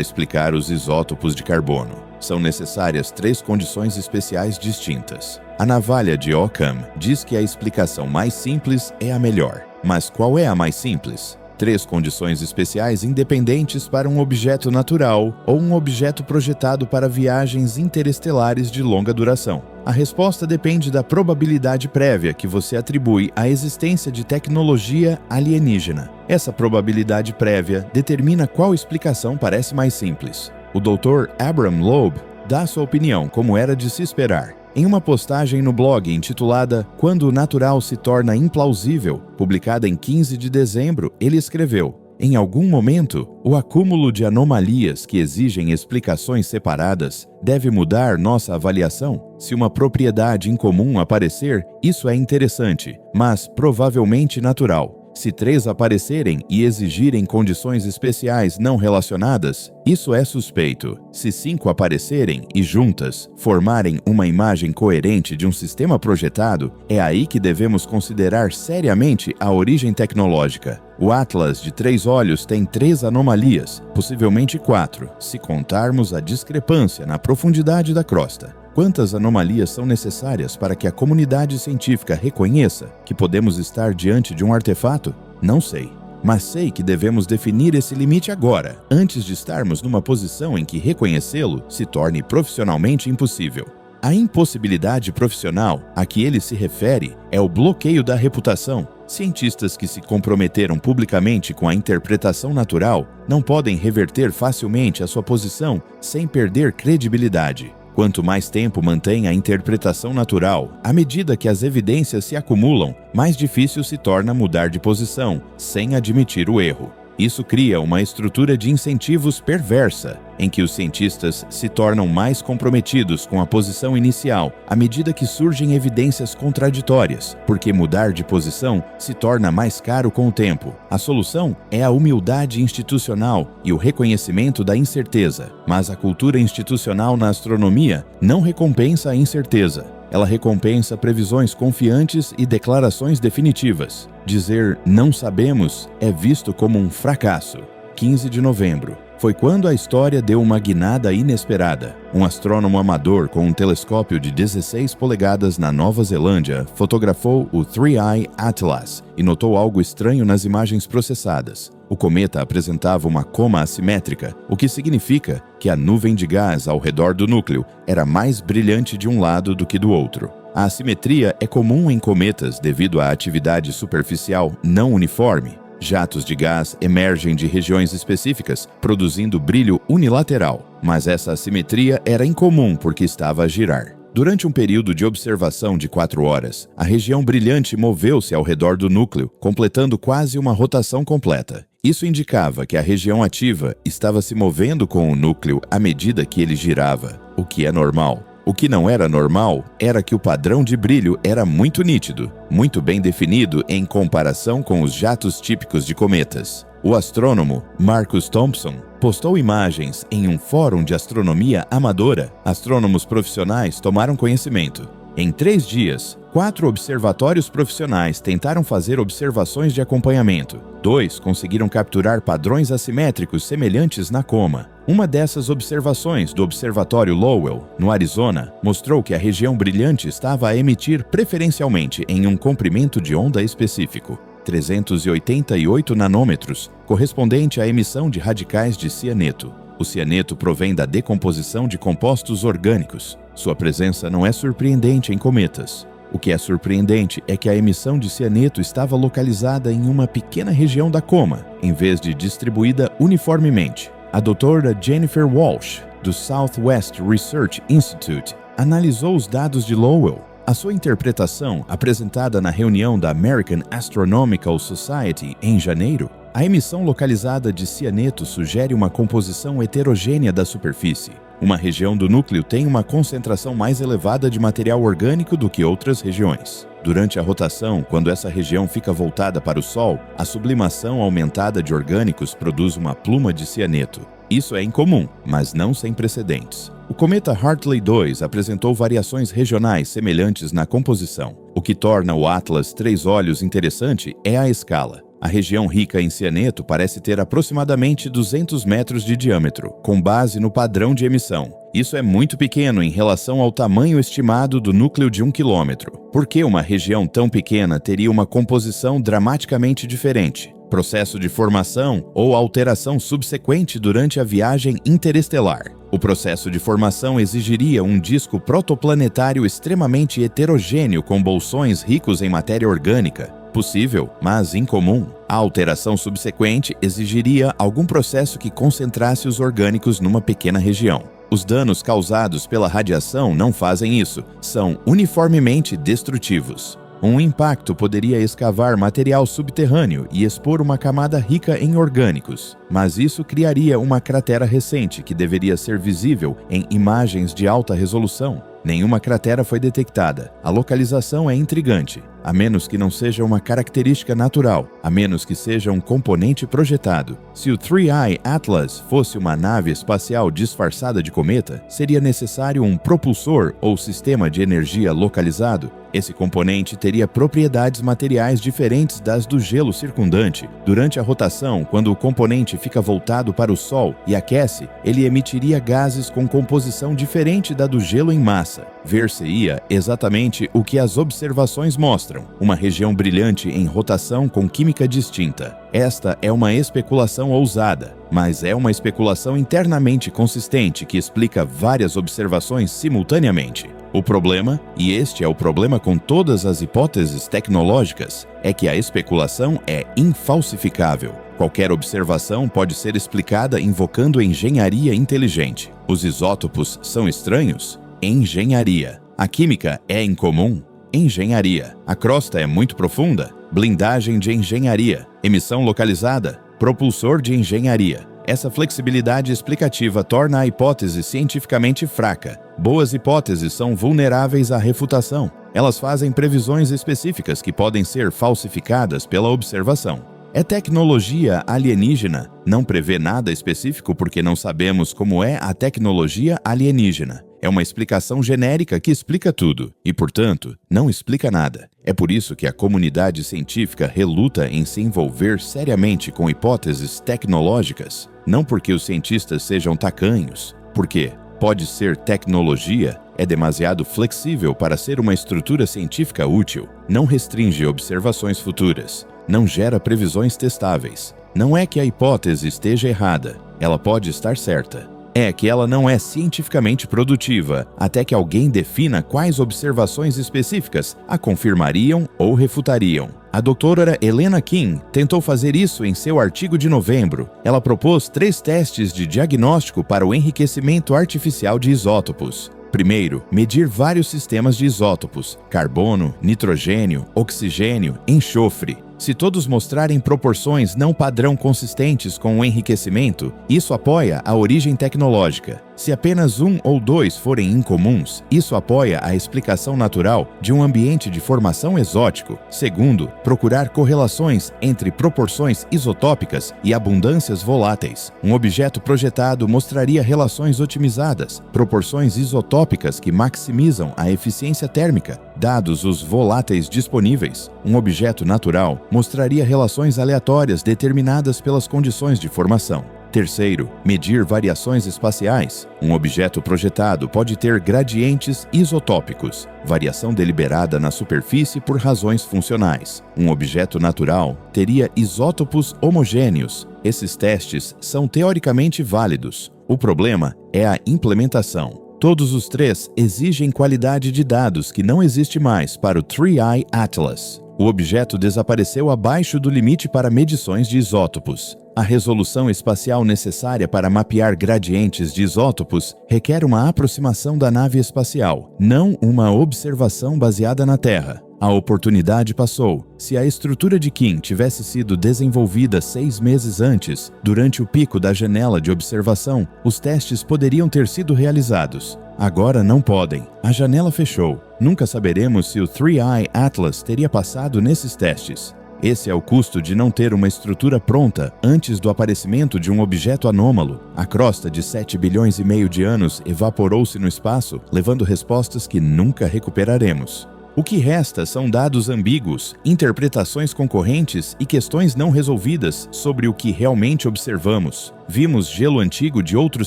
explicar os isótopos de carbono. São necessárias 3 condições especiais distintas. A navalha de Occam diz que a explicação mais simples é a melhor. Mas qual é a mais simples? 3 condições especiais independentes para um objeto natural ou um objeto projetado para viagens interestelares de longa duração. A resposta depende da probabilidade prévia que você atribui à existência de tecnologia alienígena. Essa probabilidade prévia determina qual explicação parece mais simples. O Dr. Abraham Loeb dá sua opinião, como era de se esperar. Em uma postagem no blog intitulada Quando o Natural se Torna Implausível, publicada em 15 de dezembro, ele escreveu: em algum momento, o acúmulo de anomalias que exigem explicações separadas deve mudar nossa avaliação. Se uma propriedade incomum aparecer, isso é interessante, mas provavelmente natural. Se 3 aparecerem e exigirem condições especiais não relacionadas, isso é suspeito. Se 5 aparecerem e juntas formarem uma imagem coerente de um sistema projetado, é aí que devemos considerar seriamente a origem tecnológica. O Atlas de 3 olhos tem 3 anomalias, possivelmente 4, se contarmos a discrepância na profundidade da crosta. Quantas anomalias são necessárias para que a comunidade científica reconheça que podemos estar diante de um artefato? Não sei. Mas sei que devemos definir esse limite agora, antes de estarmos numa posição em que reconhecê-lo se torne profissionalmente impossível. A impossibilidade profissional a que ele se refere é o bloqueio da reputação. Cientistas que se comprometeram publicamente com a interpretação natural não podem reverter facilmente a sua posição sem perder credibilidade. Quanto mais tempo mantém a interpretação natural, à medida que as evidências se acumulam, mais difícil se torna mudar de posição, sem admitir o erro. Isso cria uma estrutura de incentivos perversa, em que os cientistas se tornam mais comprometidos com a posição inicial à medida que surgem evidências contraditórias, porque mudar de posição se torna mais caro com o tempo. A solução é a humildade institucional e o reconhecimento da incerteza, mas a cultura institucional na astronomia não recompensa a incerteza. Ela recompensa previsões confiantes e declarações definitivas. Dizer "não sabemos" é visto como um fracasso. 15 de novembro. Foi quando a história deu uma guinada inesperada. Um astrônomo amador com um telescópio de 16 polegadas na Nova Zelândia fotografou o Three Eye Atlas e notou algo estranho nas imagens processadas. O cometa apresentava uma coma assimétrica, o que significa que a nuvem de gás ao redor do núcleo era mais brilhante de um lado do que do outro. A assimetria é comum em cometas devido à atividade superficial não uniforme. Jatos de gás emergem de regiões específicas, produzindo brilho unilateral, mas essa assimetria era incomum porque estava a girar. Durante um período de observação de 4 horas, a região brilhante moveu-se ao redor do núcleo, completando quase uma rotação completa. Isso indicava que a região ativa estava se movendo com o núcleo à medida que ele girava, o que é normal. O que não era normal era que o padrão de brilho era muito nítido, muito bem definido em comparação com os jatos típicos de cometas. O astrônomo Marcus Thompson postou imagens em um fórum de astronomia amadora. Astrônomos profissionais tomaram conhecimento. Em 3 dias, 4 observatórios profissionais tentaram fazer observações de acompanhamento. 2 conseguiram capturar padrões assimétricos semelhantes na coma. Uma dessas observações do Observatório Lowell, no Arizona, mostrou que a região brilhante estava a emitir preferencialmente em um comprimento de onda específico, 388 nanômetros, correspondente à emissão de radicais de cianeto. O cianeto provém da decomposição de compostos orgânicos. Sua presença não é surpreendente em cometas. O que é surpreendente é que a emissão de cianeto estava localizada em uma pequena região da coma, em vez de distribuída uniformemente. A doutora Jennifer Walsh, do Southwest Research Institute, analisou os dados de Lowell. A sua interpretação, apresentada na reunião da American Astronomical Society em janeiro, a emissão localizada de cianeto sugere uma composição heterogênea da superfície. Uma região do núcleo tem uma concentração mais elevada de material orgânico do que outras regiões. Durante a rotação, quando essa região fica voltada para o Sol, a sublimação aumentada de orgânicos produz uma pluma de cianeto. Isso é incomum, mas não sem precedentes. O cometa Hartley 2 apresentou variações regionais semelhantes na composição. O que torna o Atlas 3 Olhos interessante é a escala. A região rica em cianeto parece ter aproximadamente 200 metros de diâmetro, com base no padrão de emissão. Isso é muito pequeno em relação ao tamanho estimado do núcleo de 1 quilômetro. Por que uma região tão pequena teria uma composição dramaticamente diferente? Processo de formação ou alteração subsequente durante a viagem interestelar. O processo de formação exigiria um disco protoplanetário extremamente heterogêneo com bolsões ricos em matéria orgânica. Possível, mas incomum. A alteração subsequente exigiria algum processo que concentrasse os orgânicos numa pequena região. Os danos causados pela radiação não fazem isso, são uniformemente destrutivos. Um impacto poderia escavar material subterrâneo e expor uma camada rica em orgânicos, mas isso criaria uma cratera recente que deveria ser visível em imagens de alta resolução. Nenhuma cratera foi detectada. A localização é intrigante, a menos que não seja uma característica natural, a menos que seja um componente projetado. Se o 3I Atlas fosse uma nave espacial disfarçada de cometa, seria necessário um propulsor ou sistema de energia localizado. Esse componente teria propriedades materiais diferentes das do gelo circundante. Durante a rotação, quando o componente fica voltado para o Sol e aquece, ele emitiria gases com composição diferente da do gelo em massa. Ver-se-ia exatamente o que as observações mostram: uma região brilhante em rotação com química distinta. Esta é uma especulação ousada, mas é uma especulação internamente consistente que explica várias observações simultaneamente. O problema, e este é o problema com todas as hipóteses tecnológicas, é que a especulação é infalsificável. Qualquer observação pode ser explicada invocando engenharia inteligente. Os isótopos são estranhos? Engenharia. A química é incomum? Engenharia. A crosta é muito profunda? Blindagem de engenharia. Emissão localizada? Propulsor de engenharia. Essa flexibilidade explicativa torna a hipótese cientificamente fraca. Boas hipóteses são vulneráveis à refutação. Elas fazem previsões específicas que podem ser falsificadas pela observação. É tecnologia alienígena? Não prevê nada específico porque não sabemos como é a tecnologia alienígena. É uma explicação genérica que explica tudo e, portanto, não explica nada. É por isso que a comunidade científica reluta em se envolver seriamente com hipóteses tecnológicas. Não porque os cientistas sejam tacanhos, porque pode ser tecnologia, é demasiado flexível para ser uma estrutura científica útil, não restringe observações futuras, não gera previsões testáveis. Não é que a hipótese esteja errada, ela pode estar certa. É que ela não é cientificamente produtiva, até que alguém defina quais observações específicas a confirmariam ou refutariam. A doutora Helena King tentou fazer isso em seu artigo de novembro. Ela propôs 3 testes de diagnóstico para o enriquecimento artificial de isótopos. Primeiro, medir vários sistemas de isótopos: carbono, nitrogênio, oxigênio, enxofre. Se todos mostrarem proporções não padrão consistentes com o enriquecimento, isso apoia a origem tecnológica. Se apenas 1 ou 2 forem incomuns, isso apoia a explicação natural de um ambiente de formação exótico. Segundo, procurar correlações entre proporções isotópicas e abundâncias voláteis. Um objeto projetado mostraria relações otimizadas, proporções isotópicas que maximizam a eficiência térmica, dados os voláteis disponíveis. Um objeto natural mostraria relações aleatórias determinadas pelas condições de formação. Terceiro, medir variações espaciais. Um objeto projetado pode ter gradientes isotópicos, variação deliberada na superfície por razões funcionais. Um objeto natural teria isótopos homogêneos. Esses testes são teoricamente válidos. O problema é a implementação. Todos os três exigem qualidade de dados que não existe mais para o 3i Atlas. O objeto desapareceu abaixo do limite para medições de isótopos. A resolução espacial necessária para mapear gradientes de isótopos requer uma aproximação da nave espacial, não uma observação baseada na Terra. A oportunidade passou. Se a estrutura de Kim tivesse sido desenvolvida 6 meses antes, durante o pico da janela de observação, os testes poderiam ter sido realizados. Agora não podem. A janela fechou. Nunca saberemos se o 3i Atlas teria passado nesses testes. Esse é o custo de não ter uma estrutura pronta antes do aparecimento de um objeto anômalo. A crosta de 7 bilhões e meio de anos evaporou-se no espaço, levando respostas que nunca recuperaremos. O que resta são dados ambíguos, interpretações concorrentes e questões não resolvidas sobre o que realmente observamos. Vimos gelo antigo de outro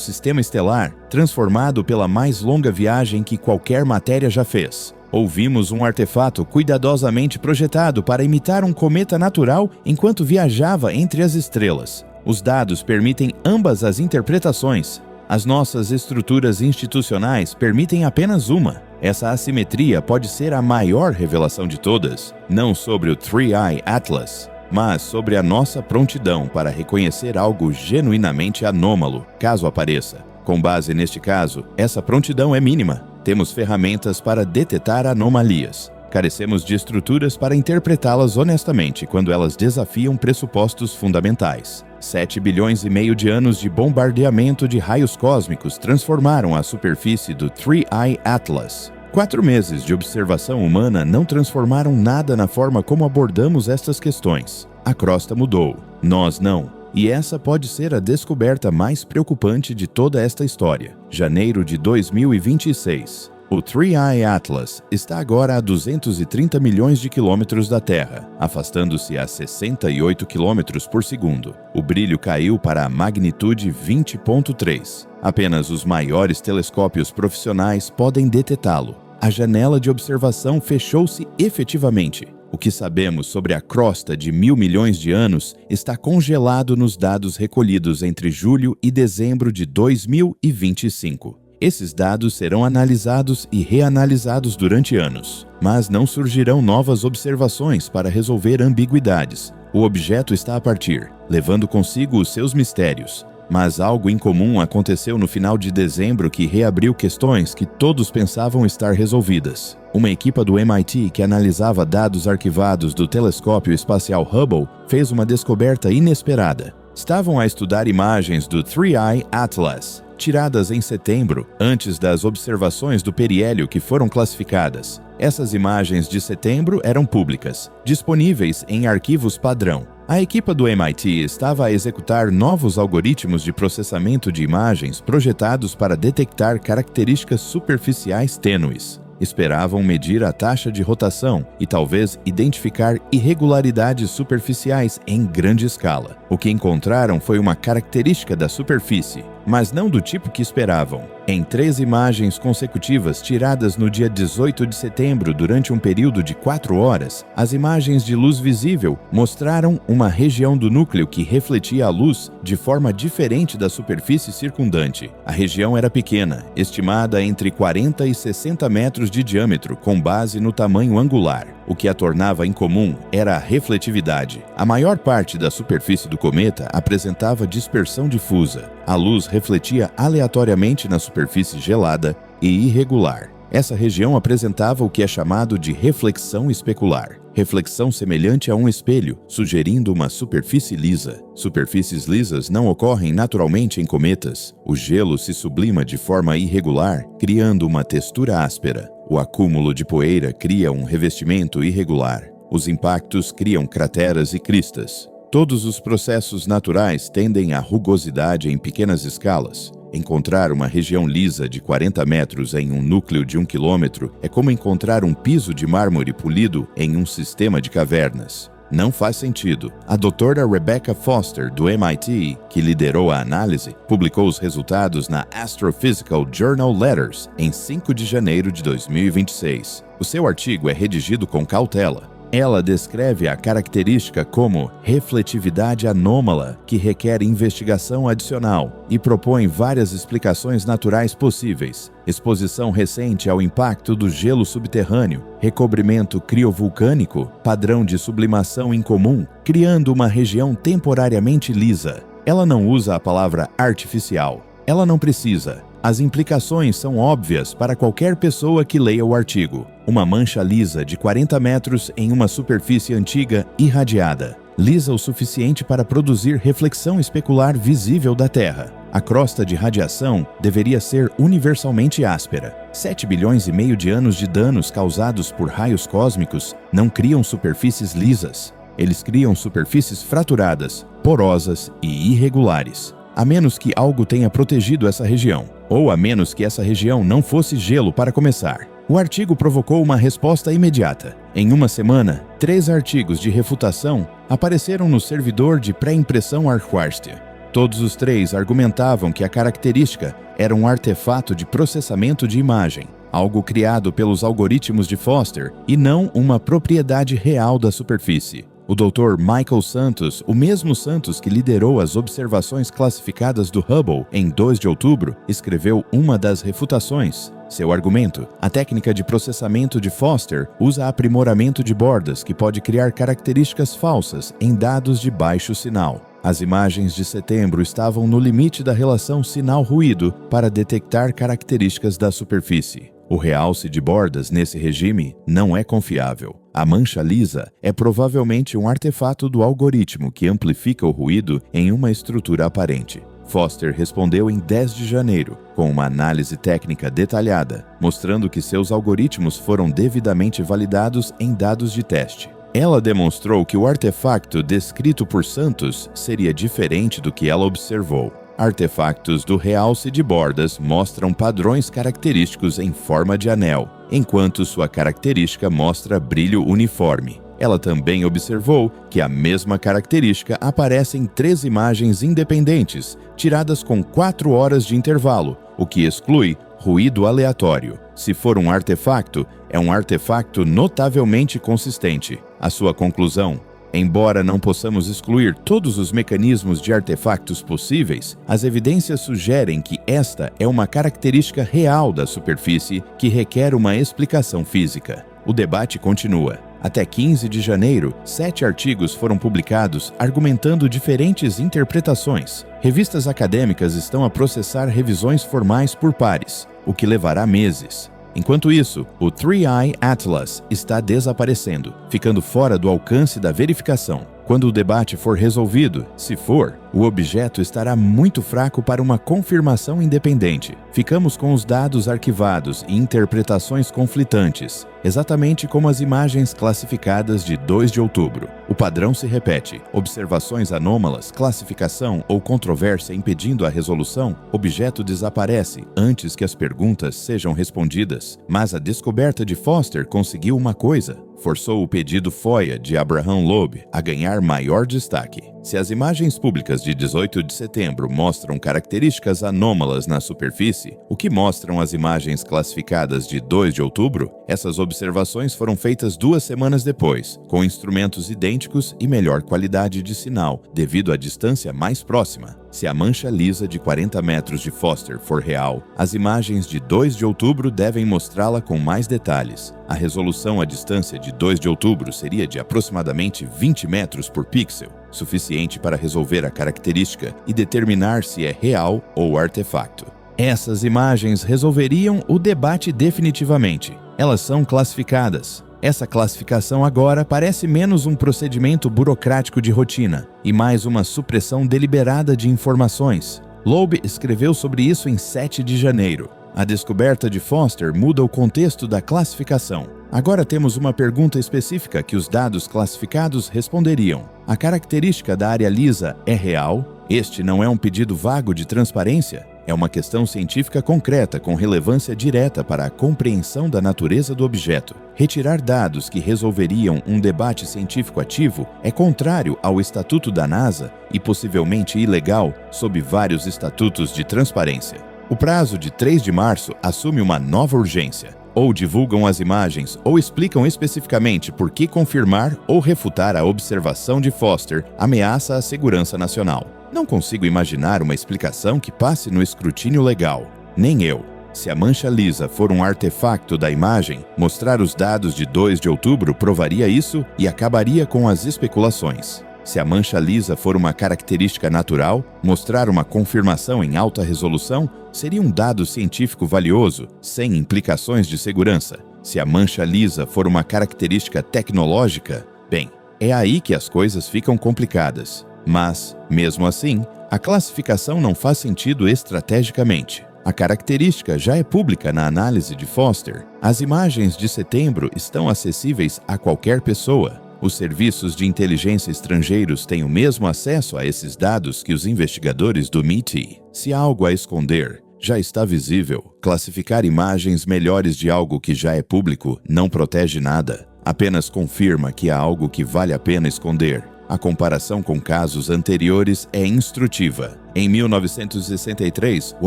sistema estelar, transformado pela mais longa viagem que qualquer matéria já fez. Ouvimos um artefato cuidadosamente projetado para imitar um cometa natural enquanto viajava entre as estrelas. Os dados permitem ambas as interpretações. As nossas estruturas institucionais permitem apenas uma. Essa assimetria pode ser a maior revelação de todas, não sobre o 3i Atlas, mas sobre a nossa prontidão para reconhecer algo genuinamente anômalo, caso apareça. Com base neste caso, essa prontidão é mínima. Temos ferramentas para detetar anomalias. Carecemos de estruturas para interpretá-las honestamente quando elas desafiam pressupostos fundamentais. 7 bilhões e meio de anos de bombardeamento de raios cósmicos transformaram a superfície do 3i Atlas. 4 meses de observação humana não transformaram nada na forma como abordamos estas questões. A crosta mudou, nós não. E essa pode ser a descoberta mais preocupante de toda esta história. Janeiro de 2026. O 3i Atlas está agora a 230 milhões de quilômetros da Terra, afastando-se a 68 quilômetros por segundo. O brilho caiu para a magnitude 20.3. Apenas os maiores telescópios profissionais podem detetá-lo. A janela de observação fechou-se efetivamente. O que sabemos sobre a crosta de 1.000 milhões de anos está congelado nos dados recolhidos entre julho e dezembro de 2025. Esses dados serão analisados e reanalisados durante anos, mas não surgirão novas observações para resolver ambiguidades. O objeto está a partir, levando consigo os seus mistérios. Mas algo incomum aconteceu no final de dezembro que reabriu questões que todos pensavam estar resolvidas. Uma equipe do MIT que analisava dados arquivados do telescópio espacial Hubble fez uma descoberta inesperada. Estavam a estudar imagens do 3i Atlas, tiradas em setembro, antes das observações do periélio que foram classificadas. Essas imagens de setembro eram públicas, disponíveis em arquivos padrão. A equipe do MIT estava a executar novos algoritmos de processamento de imagens projetados para detectar características superficiais tênues. Esperavam medir a taxa de rotação e talvez identificar irregularidades superficiais em grande escala. O que encontraram foi uma característica da superfície, mas não do tipo que esperavam. Em 3 imagens consecutivas tiradas no dia 18 de setembro durante um período de 4 horas, as imagens de luz visível mostraram uma região do núcleo que refletia a luz de forma diferente da superfície circundante. A região era pequena, estimada entre 40 e 60 metros de diâmetro, com base no tamanho angular. O que a tornava incomum era a refletividade. A maior parte da superfície do cometa apresentava dispersão difusa. A luz refletia aleatoriamente na superfície gelada e irregular. Essa região apresentava o que é chamado de reflexão especular. Reflexão semelhante a um espelho, sugerindo uma superfície lisa. Superfícies lisas não ocorrem naturalmente em cometas. O gelo se sublima de forma irregular, criando uma textura áspera. O acúmulo de poeira cria um revestimento irregular. Os impactos criam crateras e cristas. Todos os processos naturais tendem à rugosidade em pequenas escalas. Encontrar uma região lisa de 40 metros em um núcleo de 1 quilômetro é como encontrar um piso de mármore polido em um sistema de cavernas. Não faz sentido. A doutora Rebecca Foster, do MIT, que liderou a análise, publicou os resultados na Astrophysical Journal Letters em 5 de janeiro de 2026. O seu artigo é redigido com cautela. Ela descreve a característica como refletividade anômala, que requer investigação adicional, e propõe várias explicações naturais possíveis: exposição recente ao impacto do gelo subterrâneo, recobrimento criovulcânico, padrão de sublimação incomum, criando uma região temporariamente lisa. Ela não usa a palavra artificial. Ela não precisa. As implicações são óbvias para qualquer pessoa que leia o artigo. Uma mancha lisa de 40 metros em uma superfície antiga irradiada. Lisa o suficiente para produzir reflexão especular visível da Terra. A crosta de radiação deveria ser universalmente áspera. 7 bilhões e meio de anos de danos causados por raios cósmicos não criam superfícies lisas. Eles criam superfícies fraturadas, porosas e irregulares. A menos que algo tenha protegido essa região, ou a menos que essa região não fosse gelo para começar. O artigo provocou uma resposta imediata. Em uma semana, 3 artigos de refutação apareceram no servidor de pré-impressão Arquarste. Todos os 3 argumentavam que a característica era um artefato de processamento de imagem, algo criado pelos algoritmos de Foster e não uma propriedade real da superfície. O Dr. Michael Santos, o mesmo Santos que liderou as observações classificadas do Hubble em 2 de outubro, escreveu uma das refutações. Seu argumento: a técnica de processamento de Foster usa aprimoramento de bordas que pode criar características falsas em dados de baixo sinal. As imagens de setembro estavam no limite da relação sinal-ruído para detectar características da superfície. O realce de bordas nesse regime não é confiável. A mancha lisa é provavelmente um artefato do algoritmo que amplifica o ruído em uma estrutura aparente. Foster respondeu em 10 de janeiro, com uma análise técnica detalhada, mostrando que seus algoritmos foram devidamente validados em dados de teste. Ela demonstrou que o artefato descrito por Santos seria diferente do que ela observou. Artefactos do realce de bordas mostram padrões característicos em forma de anel, enquanto sua característica mostra brilho uniforme. Ela também observou que a mesma característica aparece em 3 imagens independentes, tiradas com 4 horas de intervalo, o que exclui ruído aleatório. Se for um artefato, é um artefato notavelmente consistente. A sua conclusão: embora não possamos excluir todos os mecanismos de artefactos possíveis, as evidências sugerem que esta é uma característica real da superfície que requer uma explicação física. O debate continua. Até 15 de janeiro, 7 artigos foram publicados argumentando diferentes interpretações. Revistas acadêmicas estão a processar revisões formais por pares, o que levará meses. Enquanto isso, o Three Eye Atlas está desaparecendo, ficando fora do alcance da verificação. Quando o debate for resolvido, se for, o objeto estará muito fraco para uma confirmação independente. Ficamos com os dados arquivados e interpretações conflitantes, exatamente como as imagens classificadas de 2 de outubro. O padrão se repete: observações anômalas, classificação ou controvérsia impedindo a resolução, objeto desaparece antes que as perguntas sejam respondidas. Mas a descoberta de Foster conseguiu uma coisa: forçou o pedido FOIA de Abraham Loeb a ganhar maior destaque. Se as imagens públicas de 18 de setembro mostram características anômalas na superfície, o que mostram as imagens classificadas de 2 de outubro? Essas observações foram feitas 2 semanas depois, com instrumentos idênticos e melhor qualidade de sinal, devido à distância mais próxima. Se a mancha lisa de 40 metros de Foster for real, as imagens de 2 de outubro devem mostrá-la com mais detalhes. A resolução à distância de 2 de outubro seria de aproximadamente 20 metros por pixel, suficiente para resolver a característica e determinar se é real ou artefato. Essas imagens resolveriam o debate definitivamente. Elas são classificadas. Essa classificação agora parece menos um procedimento burocrático de rotina e mais uma supressão deliberada de informações. Loeb escreveu sobre isso em 7 de janeiro. A descoberta de Foster muda o contexto da classificação. Agora temos uma pergunta específica que os dados classificados responderiam. A característica da área lisa é real? Este não é um pedido vago de transparência? É uma questão científica concreta com relevância direta para a compreensão da natureza do objeto. Retirar dados que resolveriam um debate científico ativo é contrário ao estatuto da NASA e possivelmente ilegal sob vários estatutos de transparência. O prazo de 3 de março assume uma nova urgência. ou divulgam as imagens ou explicam especificamente por que confirmar ou refutar a observação de Foster ameaça a segurança nacional. Não consigo imaginar uma explicação que passe no escrutínio legal. Nem eu. Se a mancha lisa for um artefacto da imagem, mostrar os dados de 2 de outubro provaria isso e acabaria com as especulações. Se a mancha lisa for uma característica natural, mostrar uma confirmação em alta resolução seria um dado científico valioso, sem implicações de segurança. Se a mancha lisa for uma característica tecnológica, bem, é aí que as coisas ficam complicadas. Mas, mesmo assim, a classificação não faz sentido estrategicamente. A característica já é pública na análise de Foster. As imagens de setembro estão acessíveis a qualquer pessoa. Os serviços de inteligência estrangeiros têm o mesmo acesso a esses dados que os investigadores do MIT. Se há algo a esconder, já está visível. Classificar imagens melhores de algo que já é público não protege nada. Apenas confirma que há algo que vale a pena esconder. A comparação com casos anteriores é instrutiva. Em 1963, o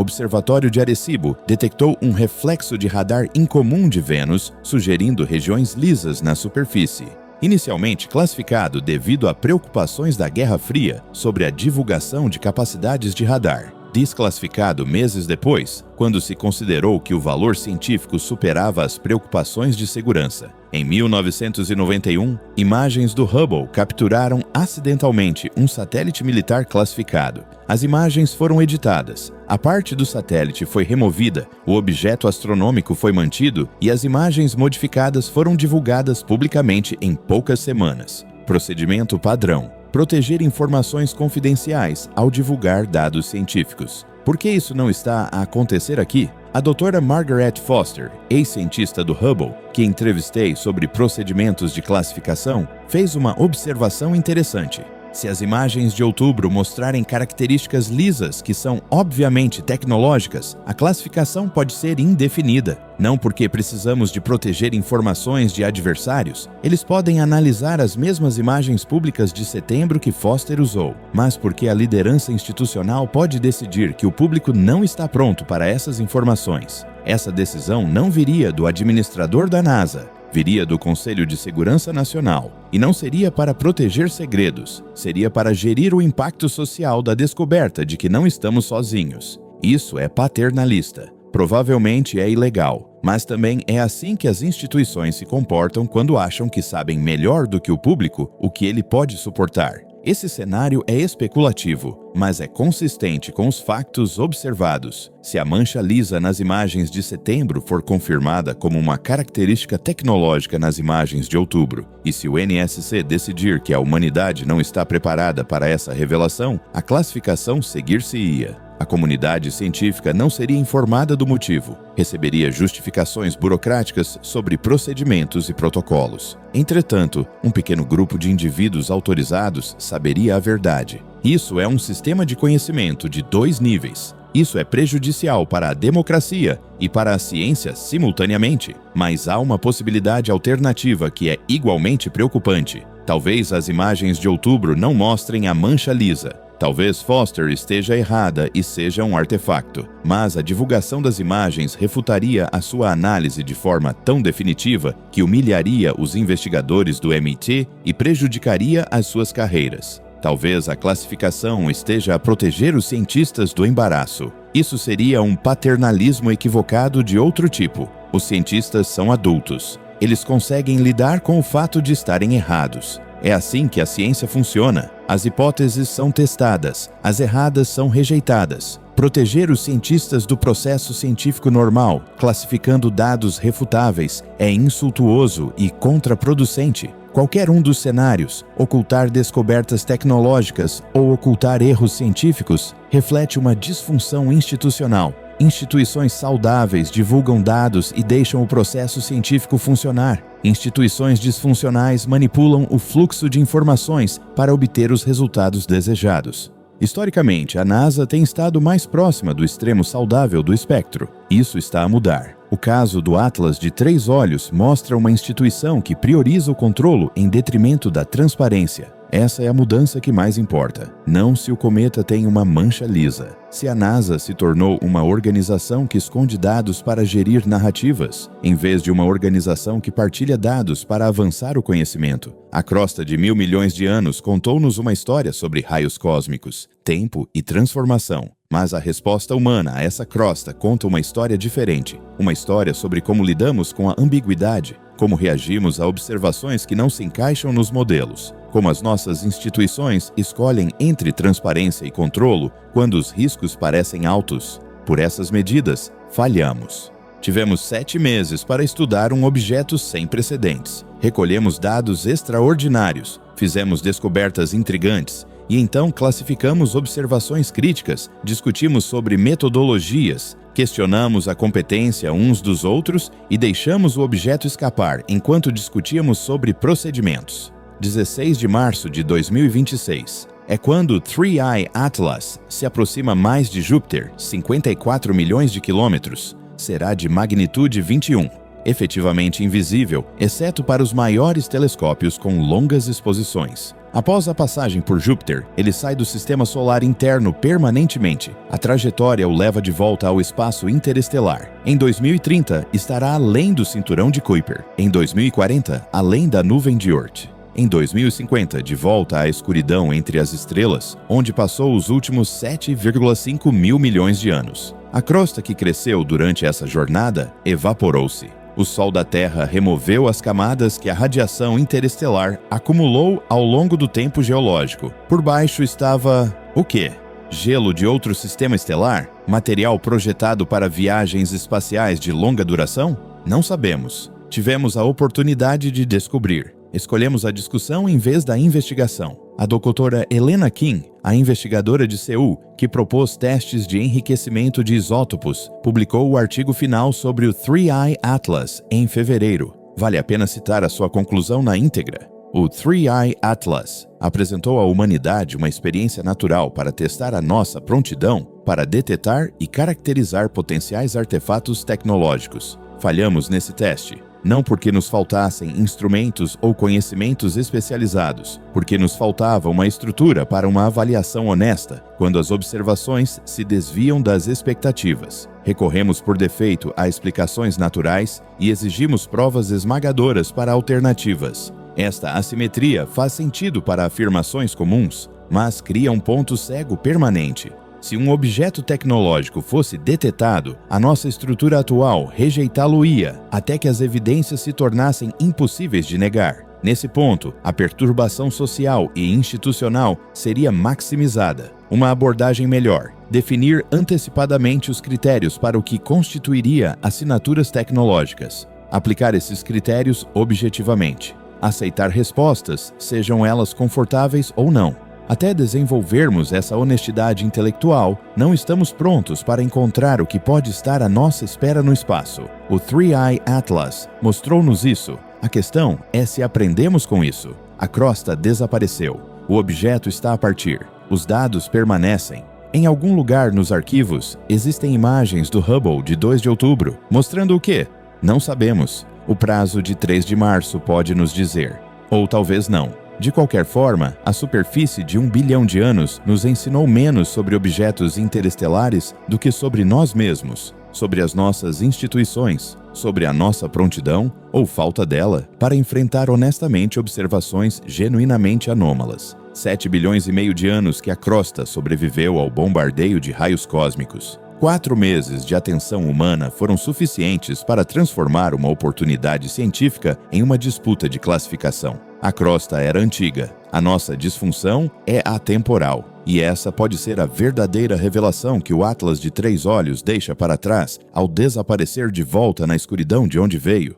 Observatório de Arecibo detectou um reflexo de radar incomum de Vênus, sugerindo regiões lisas na superfície. Inicialmente classificado devido a preocupações da Guerra Fria sobre a divulgação de capacidades de radar. Desclassificado meses depois, quando se considerou que o valor científico superava as preocupações de segurança. Em 1991, imagens do Hubble capturaram acidentalmente um satélite militar classificado. As imagens foram editadas, a parte do satélite foi removida, o objeto astronômico foi mantido e as imagens modificadas foram divulgadas publicamente em poucas semanas. Procedimento padrão: proteger informações confidenciais ao divulgar dados científicos. Por que isso não está a acontecer aqui? A doutora Margaret Foster, ex-cientista do Hubble, que entrevistei sobre procedimentos de classificação, fez uma observação interessante. Se as imagens de outubro mostrarem características lisas que são obviamente tecnológicas, a classificação pode ser indefinida. Não porque precisamos de proteger informações de adversários, eles podem analisar as mesmas imagens públicas de setembro que Foster usou, mas porque a liderança institucional pode decidir que o público não está pronto para essas informações. Essa decisão não viria do administrador da NASA, viria do Conselho de Segurança Nacional, e não seria para proteger segredos, seria para gerir o impacto social da descoberta de que não estamos sozinhos. Isso é paternalista. Provavelmente é ilegal, mas também é assim que as instituições se comportam quando acham que sabem melhor do que o público o que ele pode suportar. Esse cenário é especulativo, mas é consistente com os fatos observados. Se a mancha lisa nas imagens de setembro for confirmada como uma característica tecnológica nas imagens de outubro, e se o NSC decidir que a humanidade não está preparada para essa revelação, a classificação seguir-se-ia. A comunidade científica não seria informada do motivo, receberia justificações burocráticas sobre procedimentos e protocolos. Entretanto, um pequeno grupo de indivíduos autorizados saberia a verdade. Isso é um sistema de conhecimento de 2 níveis. Isso é prejudicial para a democracia e para a ciência simultaneamente, mas há uma possibilidade alternativa que é igualmente preocupante. Talvez as imagens de outubro não mostrem a mancha lisa. Talvez Foster esteja errada e seja um artefacto, mas a divulgação das imagens refutaria a sua análise de forma tão definitiva que humilharia os investigadores do MIT e prejudicaria as suas carreiras. Talvez a classificação esteja a proteger os cientistas do embaraço. Isso seria um paternalismo equivocado de outro tipo. Os cientistas são adultos. Eles conseguem lidar com o fato de estarem errados. É assim que a ciência funciona. As hipóteses são testadas, as erradas são rejeitadas. Proteger os cientistas do processo científico normal, classificando dados refutáveis, é insultuoso e contraproducente. Qualquer um dos cenários, ocultar descobertas tecnológicas ou ocultar erros científicos, reflete uma disfunção institucional. Instituições saudáveis divulgam dados e deixam o processo científico funcionar. Instituições disfuncionais manipulam o fluxo de informações para obter os resultados desejados. Historicamente, a NASA tem estado mais próxima do extremo saudável do espectro. Isso está a mudar. O caso do Atlas de 3 olhos mostra uma instituição que prioriza o controlo em detrimento da transparência. Essa é a mudança que mais importa, não se o cometa tem uma mancha lisa. Se a NASA se tornou uma organização que esconde dados para gerir narrativas, em vez de uma organização que partilha dados para avançar o conhecimento. A crosta de 1.000 milhões de anos contou-nos uma história sobre raios cósmicos, tempo e transformação. Mas a resposta humana a essa crosta conta uma história diferente. Uma história sobre como lidamos com a ambiguidade, como reagimos a observações que não se encaixam nos modelos, como as nossas instituições escolhem entre transparência e controlo quando os riscos parecem altos. Por essas medidas, falhamos. Tivemos 7 meses para estudar um objeto sem precedentes. Recolhemos dados extraordinários, fizemos descobertas intrigantes e então classificamos observações críticas, discutimos sobre metodologias, questionamos a competência uns dos outros e deixamos o objeto escapar enquanto discutíamos sobre procedimentos. 16 de março de 2026 é quando o 3I Atlas se aproxima mais de Júpiter, 54 milhões de quilômetros. Será de magnitude 21, efetivamente invisível, exceto para os maiores telescópios com longas exposições. Após a passagem por Júpiter, ele sai do sistema solar interno permanentemente. A trajetória o leva de volta ao espaço interestelar. Em 2030, estará além do cinturão de Kuiper. Em 2040, além da nuvem de Oort. Em 2050, de volta à escuridão entre as estrelas, onde passou os últimos 7,5 mil milhões de anos. A crosta que cresceu durante essa jornada evaporou-se. O Sol da Terra removeu as camadas que a radiação interestelar acumulou ao longo do tempo geológico. Por baixo estava... o quê? Gelo de outro sistema estelar? Material projetado para viagens espaciais de longa duração? Não sabemos. Tivemos a oportunidade de descobrir. Escolhemos a discussão em vez da investigação. A doutora Helena Kim, a investigadora de Seul, que propôs testes de enriquecimento de isótopos, publicou o artigo final sobre o 3I Atlas em fevereiro. Vale a pena citar a sua conclusão na íntegra. O 3I Atlas apresentou à humanidade uma experiência natural para testar a nossa prontidão para detetar e caracterizar potenciais artefatos tecnológicos. Falhamos nesse teste. Não porque nos faltassem instrumentos ou conhecimentos especializados, porque nos faltava uma estrutura para uma avaliação honesta quando as observações se desviam das expectativas. Recorremos por defeito a explicações naturais e exigimos provas esmagadoras para alternativas. Esta assimetria faz sentido para afirmações comuns, mas cria um ponto cego permanente. Se um objeto tecnológico fosse detetado, a nossa estrutura atual rejeitá-lo-ia até que as evidências se tornassem impossíveis de negar. Nesse ponto, a perturbação social e institucional seria maximizada. Uma abordagem melhor: definir antecipadamente os critérios para o que constituiria assinaturas tecnológicas. Aplicar esses critérios objetivamente. Aceitar respostas, sejam elas confortáveis ou não. Até desenvolvermos essa honestidade intelectual, não estamos prontos para encontrar o que pode estar à nossa espera no espaço. O 3I Atlas mostrou-nos isso. A questão é se aprendemos com isso. A crosta desapareceu. O objeto está a partir. Os dados permanecem. Em algum lugar nos arquivos, existem imagens do Hubble de 2 de outubro. Mostrando o quê? Não sabemos. O prazo de 3 de março pode nos dizer. Ou talvez não. De qualquer forma, a superfície de 1 bilhão de anos nos ensinou menos sobre objetos interestelares do que sobre nós mesmos, sobre as nossas instituições, sobre a nossa prontidão, ou falta dela, para enfrentar honestamente observações genuinamente anômalas. 7 bilhões e meio de anos que a crosta sobreviveu ao bombardeio de raios cósmicos. 4 meses de atenção humana foram suficientes para transformar uma oportunidade científica em uma disputa de classificação. A crosta era antiga, a nossa disfunção é atemporal, e essa pode ser a verdadeira revelação que o Atlas de 3 olhos deixa para trás ao desaparecer de volta na escuridão de onde veio.